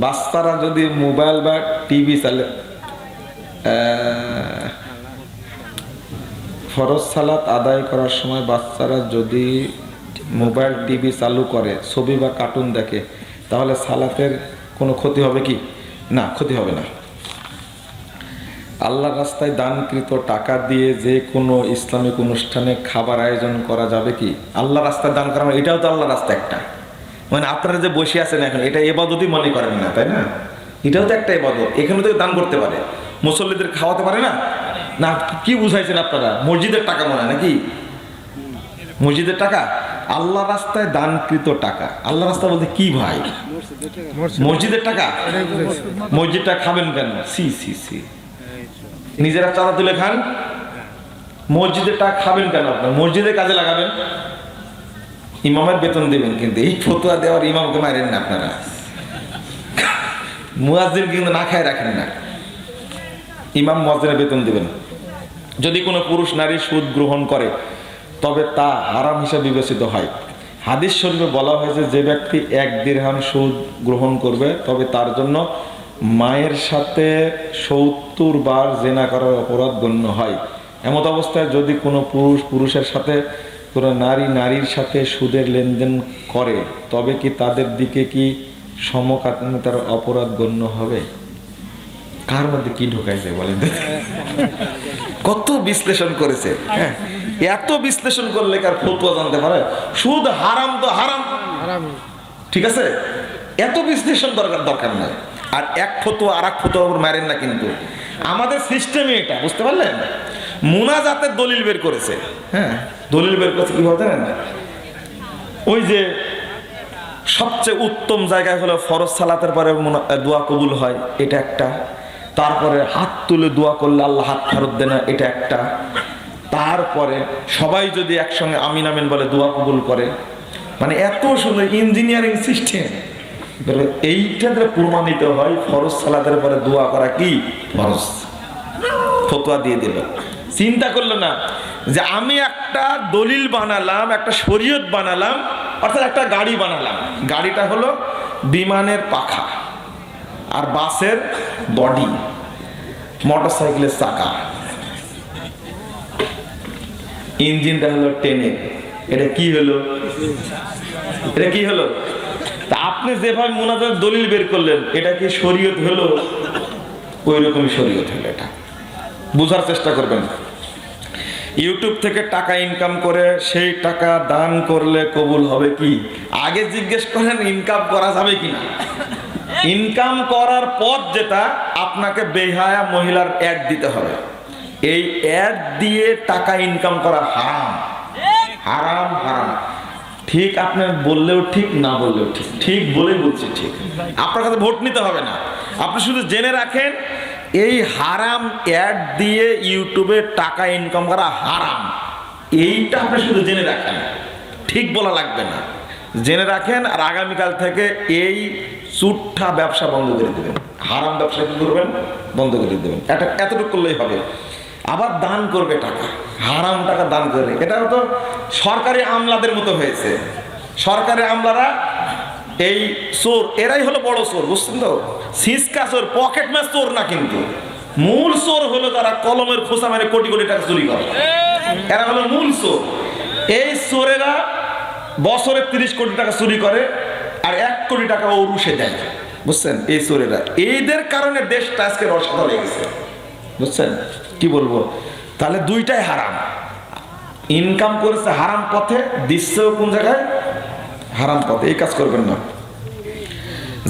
বাচ্চারা যদি মোবাইল বা টিভি চালে, ফরজ সালাত আদায় করার সময় বাচ্চারা যদি মোবাইল টিভি চালু করে, ছবি বা কার্টুন দেখে, তাহলে সালাতের কোনো ক্ষতি হবে কি? না, ক্ষতি হবে না। আল্লাহর রাস্তায় দানকৃত টাকা দিয়ে যে কোনো ইসলামিক অনুষ্ঠানে খাবার আয়োজন করা যাবে কি? আল্লাহর রাস্তায় দান করা, এটাও তো আল্লাহর রাস্তা একটা। মানে আপনারা যে বসে আছেন এখন, এটা ইবাদতই মনে করেন না, তাই না? এটাও তো একটা ইবাদত। এখানে তো দান করতে পারে, মুসল্লিদের খাওয়াতে পারে না? না, কি বুঝাইছেন আপনারা? মসজিদের টাকা মনে হয় নাকি? মসজিদের টাকা আল্লাহ রাস্তায় দানকৃত টাকা। আল্লাহ রাস্তা বলতে কি ভাই? মসজিদের টাকা। মসজিদটা খাবেন কেন? সি সি সি, নিজেরা চাঁদা তুলে খান, মসজিদের টাকা খাবেন কেন? আপনার মসজিদের কাজে লাগাবেন, ইমামের বেতন দেবেন। কিন্তু এই ফতোয়া দেওয়ার ইমামকে মারেন না আপনারা, মুয়াজ্জিন কিন্তু না খায় রাখেন না, ইমাম মুয়াজ্জিনের বেতন দেবেন। যদি কোনো পুরুষ নারী সুদ গ্রহণ করে তবে তা হারাম হিসেবে বিবেচিত হয়। হাদিস শরীফে বলা হয়েছে যে ব্যক্তি 1 দিরহাম সুদ গ্রহণ করবে তবে তার জন্য মায়ের সাথে 70 বার জেনা করার অপরাধ গণ্য হয়। এমত অবস্থায় যদি কোনো পুরুষ পুরুষের সাথে, কোনো নারী নারীর সাথে সুদের লেনদেন করে তবে কি তাদের দিকে কি সমকামিতার অপরাধ গণ্য হবে? কার মধ্যে কি ঢুকাইছে বলেন? কত বিশ্লেষণ করেছে। হ্যাঁ, এত বিশ্লেষণ করলে কার ফতোয়া জানতে পারে? সুদ হারাম তো হারাম, ঠিক আছে, এত বিশ্লেষণ দরকার নাই। আর এক ফতোয়া আর এক ফতোয়ার উপর মারেন না। কিন্তু আমাদের সিস্টেমে এটা, বুঝতে পারলেন? মুনাজাতের দলিল বের করেছে। হ্যাঁ, দলিল বের করেছে কি বলতে পারেন? ওই যে সবচেয়ে উত্তম জায়গায় হলো ফরজ সালাতের পরে দোয়া কবুল হয়, এটা একটা। তারপরে হাত তুলে দোয়া করলে আল্লাহ হাত ফেরত দেয় না, এটা একটা। তারপরে সবাই যদি একসঙ্গে আমিন আমিন বলে দোয়া কবুল করে, মানে এত সুন্দর ইঞ্জিনিয়ারিং সিস্টেম। এইটা প্রমাণিত হয় ফরজ সালাতের পরে দোয়া করা কি ফরজ। ফতোয়া দিয়ে দিল। চিন্তা করলো না যে আমি একটা দলিল বানালাম, একটা শরীয়ত বানালাম, অর্থাৎ একটা গাড়ি বানালাম। গাড়িটা হলো বিমানের পাখা, আর বাসের বডি, মোটরসাইকেলের চাকা, ইঞ্জিনটা হলো ট্রেনের। এটা কি হলো? এটা কি হলো? তা আপনি যেভাবে মুনাজাত দলিল বের করলেন, এটা কি শরীয়ত হলো? ওই রকমই শরীয়ত হলো। এটা বুঝার চেষ্টা করবেন। ইউটিউব থেকে টাকা ইনকাম করে সেই টাকা দান করলে কবুল হবে কি? আগে জিজ্ঞেস করেন ইনকাম করা যাবে কিনা। ইনকাম করার পথ যেটা, আপনাকে বেহায়া মহিলার অ্যাড দিতে হবে। এই অ্যাড দিয়ে টাকা ইনকাম করা হারাম, হারাম, হারাম। ঠিক আপনি বললেও ঠিক, না বললেও ঠিক। ঠিক বলেই বলছি, ঠিক। আপনার কাছে ভোট নিতে হবে না, আপনি শুধু জেনে রাখেন এই হারাম অ্যাড দিয়ে ইউটিউবে টাকা ইনকাম করা হারাম। এইটা আপনি শুধু জেনে রাখেন, ঠিক বলা লাগবে না, জেনে রাখেন। আর আগামীকাল থেকে এই চুট্টা ব্যবসা বন্ধ করে দেবেন, হারাম ব্যবসা কি করবেন? বন্ধ করে দেবেন। এটা এতটুকু করলেই হবে। আবার দান করবে টাকা, হারাম টাকা দান করে। এটাও তো সরকারি আমলাদের মতো হয়েছে। সরকারি আমলারা এই চোর, এরাই হলো বড় চোর, বুঝছেন তো? সিসকা চোর, পকেট ম্যাচ চোর না, কিন্তু মূল চোর হলো যারা কলমের খোসা মেরে কোটি কোটি টাকা চুরি করে, এরা হলো মূল চোর। এই চোরেরা বছরে 30 কোটি টাকা চুরি করে আর 1 কোটি টাকা ওরুষে দেয়, বুঝছেন? এই চোরেরা, এইদের কারণে দেশটা আজকে রসাতল হয়ে গেছে, বুঝছেন? কি বলবো? তাহলে দুইটাই হারাম। ইনকাম করেছে হারাম পথে, দিচ্ছেও কোন জায়গায়? হারাম পথে। এই কাজ করবেন না।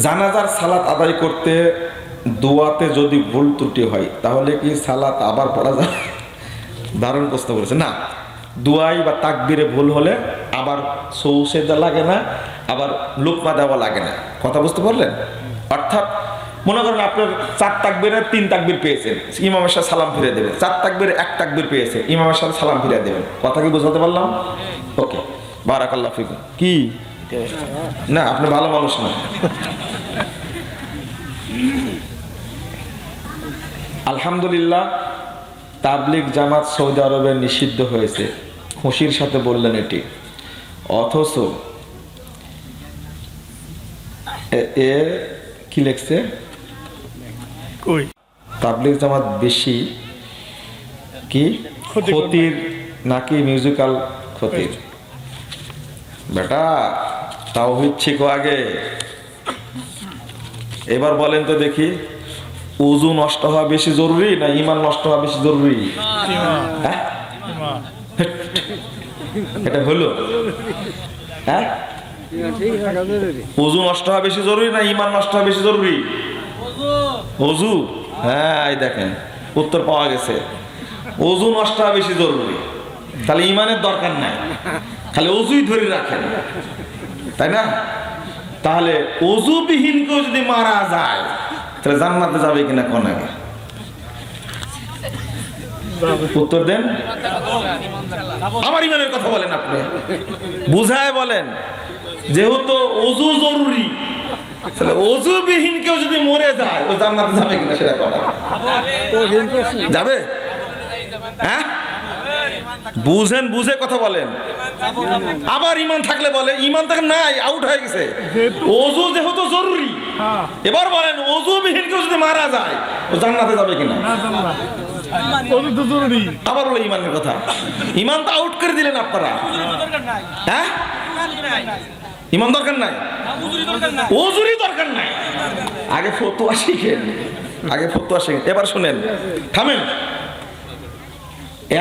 জানাজার সালাত আদায় করতে দোয়াতে যদি ভুল ত্রুটি হয়, তাহলে কি সালাত আবার পড়া যায়? দারুণ প্রশ্ন করেছে। না, দোয়াই বা তাকবীরে ভুল হলে আবার সৌসেদা লাগে না, আবার লুকমা দেওয়া লাগে না। কথা বুঝতে পারলেন? অর্থাৎ মনে করেন আপনার 4 তাকবীরে 3 তাকবীর পেয়েছেন, ইমামের সাথে সালাম ফিরিয়ে দেবেন। 4 তাকবীরে 1 তাকবীর পেয়েছে, ইমামের সাথে সালাম ফিরিয়ে দেবেন। কথা কি বুঝাতে পারলাম? ওকে, বারাকাল্লাহ ফিকুম। কি না, আপনি ভালো মানুষ না। আলহামদুলিল্লাহ, তাবলিগ জামাত সৌদি আরবে নিষিদ্ধ হয়েছে, খুশির সাথে বললেন এটি। অথচ এ কি লিখছে, তাবলিগ জামাত বেশি কি ক্ষতির নাকি মিউজিক্যাল ক্ষতির? বেটা তাওহীদ শিখো আগে। এবার বলেন তো দেখি, ওযু নষ্ট হওয়া বেশি জরুরি না ঈমান নষ্ট হওয়া বেশি জরুরি? হ্যাঁ, এটা হলো? হ্যাঁ, ওযু নষ্ট হওয়া বেশি জরুরি না ঈমান নষ্ট হওয়া বেশি জরুরি? ওযু। হ্যাঁ, এই দেখেন উত্তর পাওয়া গেছে, ওযু নষ্ট হওয়া বেশি জরুরি। তাহলে ঈমানের দরকার নাই, খালি ওযুই ধরে রাখেন, তাই না? তাহলে ওযুবিহীন কেউ যদি মারা যায়, তাহলে জান্নাতে যাবে কিনা কোন আগে? উত্তর দেন। আমার ঈমানের কথা বলেন, আপনি বুঝায় বলেন। যেহেতু ওযু জরুরি, তাহলে ওযুবিহীন কেউ যদি মরে যায়, ও জান্নাতে যাবে কিনা সেটা কথা যাবে? হ্যাঁ, বুঝেন, বুঝে কথা বলেন। আবার ঈমান থাকলে বলে ঈমান থাকলে নাই, আউট হয়ে গেছে। ওযু যেহেতু জরুরি, এবার বলেন ওযুবিহীন কেউ যদি মারা যায়, ও জান্নাতে যাবে কিনা? আবার বলে ঈমানের কথা, ঈমান তো আউট করে দিলেন আপনারা। হ্যাঁ, ঈমান দরকার নাই, ওযুরই দরকার নাই। আগে ফতোয়া শিখেন, আগে ফতোয়া শিখেন। এবার শুনেন, থামেন।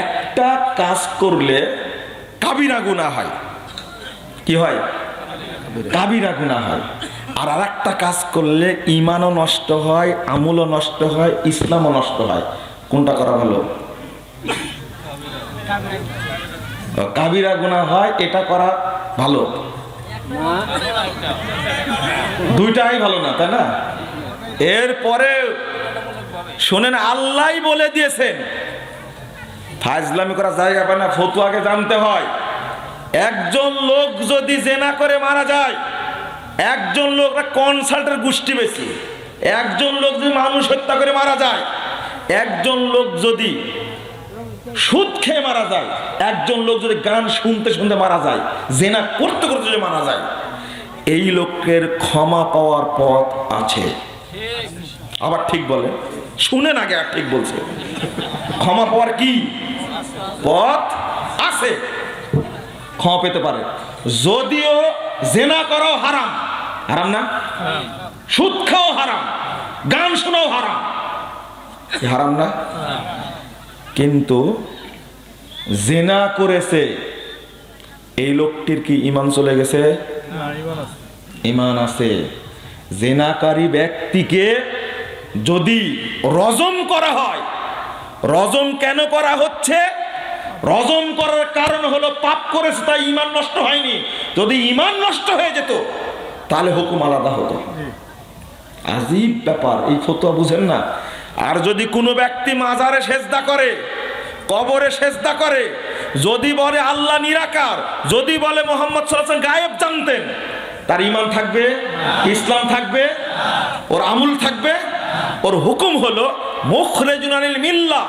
একটা কাজ করলে কাবিরা গুনাহ হয়, কি হয়? কাবিরা গুনাহ হয়। আর আরেকটা কাজ করলে ঈমানও নষ্ট হয়, আমলও নষ্ট হয়, ইসলামও নষ্ট হয়। কোনটা করা ভালো? কাবিরা গুনাহ হয়, এটা করা ভালো। দুইটাই ভালো না, তাই না? এরপরে শোনেন, আল্লাহই বলে দিয়েছেন, ফাজলামি করা জায়গা পায় না, ফতোয়াকে জানতে হয়। একজন লোক যদি জেনা করে মারা যায়, একজন লোক কনসাল্টের গোষ্ঠী বেশি, একজন লোক যদি মানুষ হত্যা করে মারা যায়, একজন লোক যদি সুদ খেয়ে মারা যায়, একজন লোক যদি গান শুনতে শুনতে মারা যায়, জেনা করতে করতে যদি মারা যায়, এই লোকের ক্ষমা পাওয়ার পথ আছে। আবার ঠিক বলে, শুনেন আগে, আর ঠিক বলছে, ক্ষমা পাওয়ার কি পথ আছে, ক্ষমা পেতে পারে। যদিও জেনা করাও হারাম, হারাম না? সুদ খাওয়া হারাম, গান শোনাও হারাম, হারাম না? কিন্তু জিনা করেছে এই লোকটির কি ঈমান চলে গেছে? ঈমান আছে। জিনাকারী ব্যক্তিকে যদি রজম করা হয়, রজম কেন করা হচ্ছে? রজম করার কারণ হলো পাপ করেছে তাই ঈমান নষ্ট হয়নি। যদি ঈমান নষ্ট হয়ে যেত তাহলে হুকুম আলাদা হতো। আজীব ব্যাপার, এই ফতোয়া বুঝেন না? আর যদি কোনো ব্যক্তি মাজারে সেজদা করে, কবরে সেজদা করে, যদি বলে আল্লাহ নিরাকার, যদি বলে মুহাম্মদ সাল্লাল্লাহু আলাইহি ওয়াসাল্লাম গায়েব জানতেন, তার ঈমান থাকবে? ইসলাম থাকবে? ওর আমল থাকবে? ওর হুকুম হলো মুখরিজুন আনিল মিল্লাহ,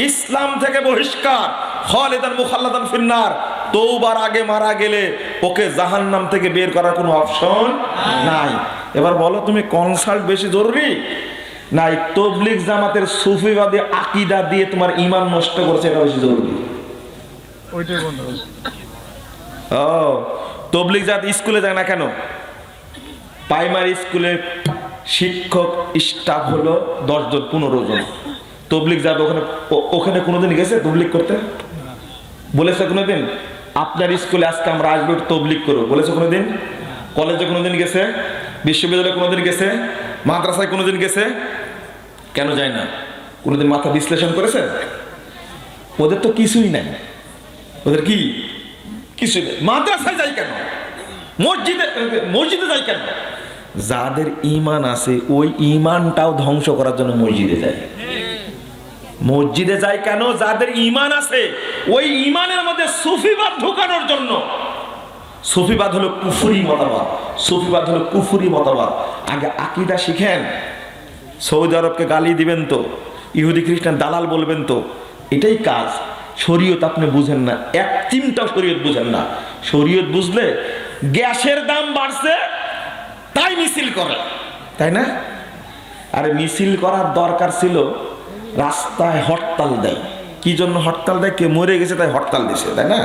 ইসলাম থেকে বহিষ্কার, খালিদান মুখাল্লাদান ফিন্নার। তওবার আগে মারা গেলে ওকে জাহান্নাম থেকে বের করার কোনো অপশন নাই। এবার বলো তুমি কনসাল্ট বেশি জরুরি না এই তাবলীগ জামাতের সুফিবাদী আকীদা দিয়ে তোমার ঈমান নষ্ট করছে এটা বেশি জরুরি? ওইটাই বন্ধ। ও তাবলীগ জামাত স্কুলে যায় না কেন? প্রাইমারি স্কুলে শিক্ষক স্টাফ হলো 10 জন 15 জন। তাবলীগ জামাত ওখানে কোনোদিন গেছে তাবলীগ করতে? বলেছে কোনোদিন আপনার স্কুলে আজকে আমরা আসবো তাবলীগ করবো বলেছে কোনোদিন? কলেজে কোনোদিন গেছে? বিশ্ববিদ্যালয়ে কোনোদিন গেছে? মাদ্রাসায় কোনোদিন গেছে? কেন যায় না? কোনোদিন মাথা বিশ্লেষণ করেছে? ওদের তো কিছুই নাই। ওদের কি কিছুই নেই। মাদ্রাসায় যায় কেন? মসজিদে যায় কেন? যাদের ঈমান আছে ওই ঈমানটাও ধ্বংস করার জন্য মসজিদে যায়। মসজিদে যায় কেন? যাদের ঈমান আছে ওই ঈমানের মধ্যে সুফিবাদ ঢোকানোর জন্য। সুফিবাদ হলো কুফরি মতবাদ, সুফিবাদ হলো কুফরি মতবাদ। আগে আকীদা শিখেন। সৌদি আরবকে গালি দিবেন তো, ইহুদি খ্রিস্টান দালাল বলবেন তো, এটাই কাজ। শরীয়ত আপনি বুঝেন না, এক চিন্তাও শরীয়ত বুঝেন না। শরীয়ত বুঝলে গ্যাসের দাম বাড়ছে তাই মিছিল করে, তাই না? আরে মিছিল করার দরকার ছিল রাস্তায় হরতাল দেয়। কি জন্য হরতাল দেয়? কে মরে গেছে তাই হরতাল দিছে, তাই না?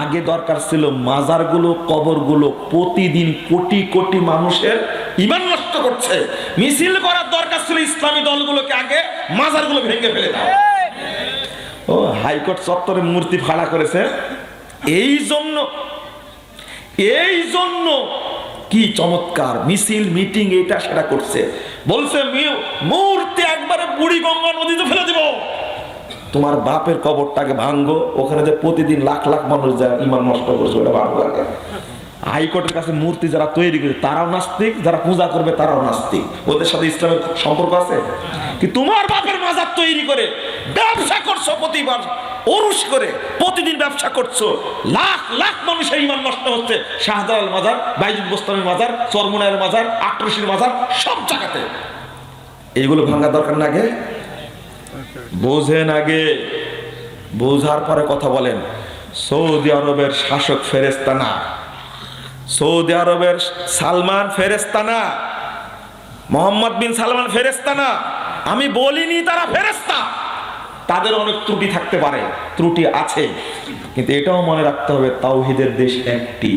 আগে দরকার ছিল মাজারগুলো, কবরগুলো প্রতিদিন কোটি কোটি মানুষের ঈমান নষ্ট করছে। মিছিল করার দরকার ছিল ইসলামী দলগুলোকে আগে মাজারগুলো ভেঙে ফেলে দাও। ও হাইকোর্ট চত্বরে মূর্তি ফাড়া করেছে এই জন্য কি চমৎকার মিছিল মিটিং এটা সেটা করছে। বলছে মূর্তি একবারে বুড়ি গঙ্গা নদীতে ফেলে দিব। তোমার বাপের কবরটাকে ভাঙ্গো, ওখানে যে প্রতিদিন লাখ লাখ মানুষ যায় ঈমান নষ্ট করছে ওটা ভাঙ্গো আগে। হাইকোর্টের কাছে মূর্তি যারা তৈরি করে তারাও নাস্তিক, যারা পূজা করবে তারাও নাস্তিক। ওদের সাথে ইসলামের সম্পর্ক আছে কি? তোমার বাপের মাজার তৈরি করে ব্যবসা করছো, প্রতিবার ওরুস করে প্রতিদিন ব্যবসা করছো, লাখ লাখ মানুষের ঈমান নষ্ট হচ্ছে। শাহজালাল মাজার, বাইজুল বোস্তানের মাজার, চরমোনাইয়ের মাজার, আটরশির মাজার, সব জায়গাতে। এইগুলো ভাঙা দরকার না? আগে বোঝেন, আগে বোঝার পরে কথা বলেন। সৌদি আরবের শাসক ফেরেশতা না, সৌদি আরবের সালমান ফেরেশতা না, মোহাম্মদ বিন সালমান ফেরেশতা না। আমি বলিনি তারা ফেরেশতা। তাদের অনেক ত্রুটি থাকতে পারে, ত্রুটি আছে, কিন্তু এটাও মনে রাখতে হবে তাওহীদের দেশ একটি।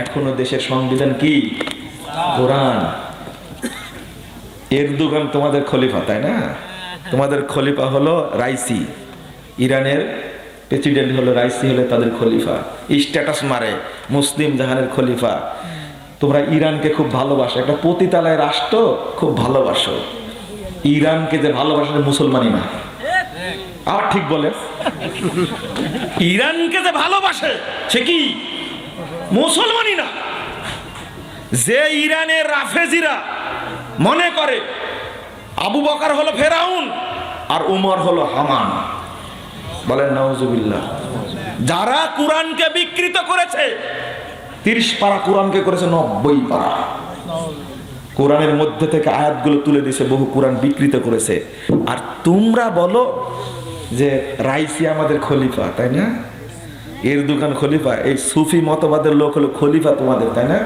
এখনো দেশের সংবিধান কি? কোরআন। এরদোগান তোমাদের খলিফা, তাই না? তোমাদের খলিফা হলো রাইসি, ইরানের প্রেসিডেন্ট হলো রাইসি, হলে তাদের খলিফা। স্ট্যাটাস মারে মুসলিম জাহানের খলিফা। তোমরা ইরানকে খুব ভালোবাসো, একটা পতিতালয় রাষ্ট্র, খুব ভালোবাসো। ইরানকে যে ভালোবাসে মুসলমানই না। আর ঠিক বলে, ইরানকে যে ভালোবাসে সে কি মুসলমানই না। যে ইরানের রাফেজিরা মনে করে আবু বকর হলো ফেরাউন আর উমর হলো হামান, বলেন নাউজুবিল্লাহ। যারা কোরআনকে বিকৃত করেছে, 30 পারা কোরআনকে করেছে 90 পারা। কোরআনের মধ্যে থেকে আয়াতগুলো তুলে দিয়েছে, বহু কোরআন বিকৃত করেছে। আর তোমরা বলো যে রাইসি আমাদের খলিফা, তাই না? এরদোগান খলিফা। এই সুফি মতবাদের লোক হলো খলিফা তোমাদের, তাই না?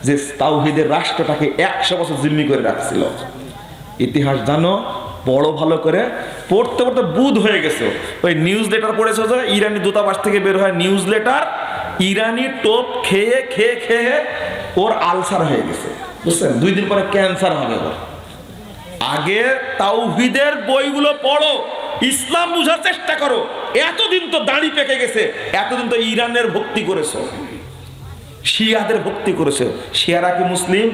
যে তাওহীদের রাষ্ট্রটাকে 100 বছর জিম্মি করে রাখছিল। ইতিহাস জানো বড় ভালো করে, পড়তে পড়তে বুধ হয়ে গেছে। ওই নিউজ লেটার পড়েছো যে ইরানি দূতাবাস থেকে বের হয় নিউজ লেটার, ইরানি টোপ খেয়ে খেয়ে খেয়ে ওর আলসার হয়ে গেছে। বুঝছেন? 2 দিন পরে ক্যান্সার হবে ওর। আগে তাওহীদের বইগুলো পড়ো, ইসলাম বুঝার চেষ্টা করো। এতদিন তো দাড়ি পেকে গেছে, এতদিন তো ইরানের ভক্তি করেছো, শিয়াদের ভক্তি করেছে। শিয়ারা কি মুসলিম?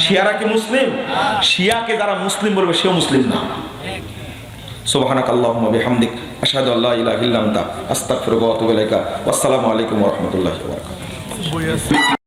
শিয়ারা কি মুসলিম? শিয়াকে যারা মুসলিম বলবে সেও মুসলিম না। সুবহানাকাল্লাহুম্মা বিহামদিক আশহাদু আল্লা ইলাহা ইল্লা আনতা আস্তাগফিরুকা ওয়া আতুবু ইলাইকা। ওয়াসসালামু আলাইকুম ওয়া রাহমাতুল্লাহি ওয়া বারাকাতুহু।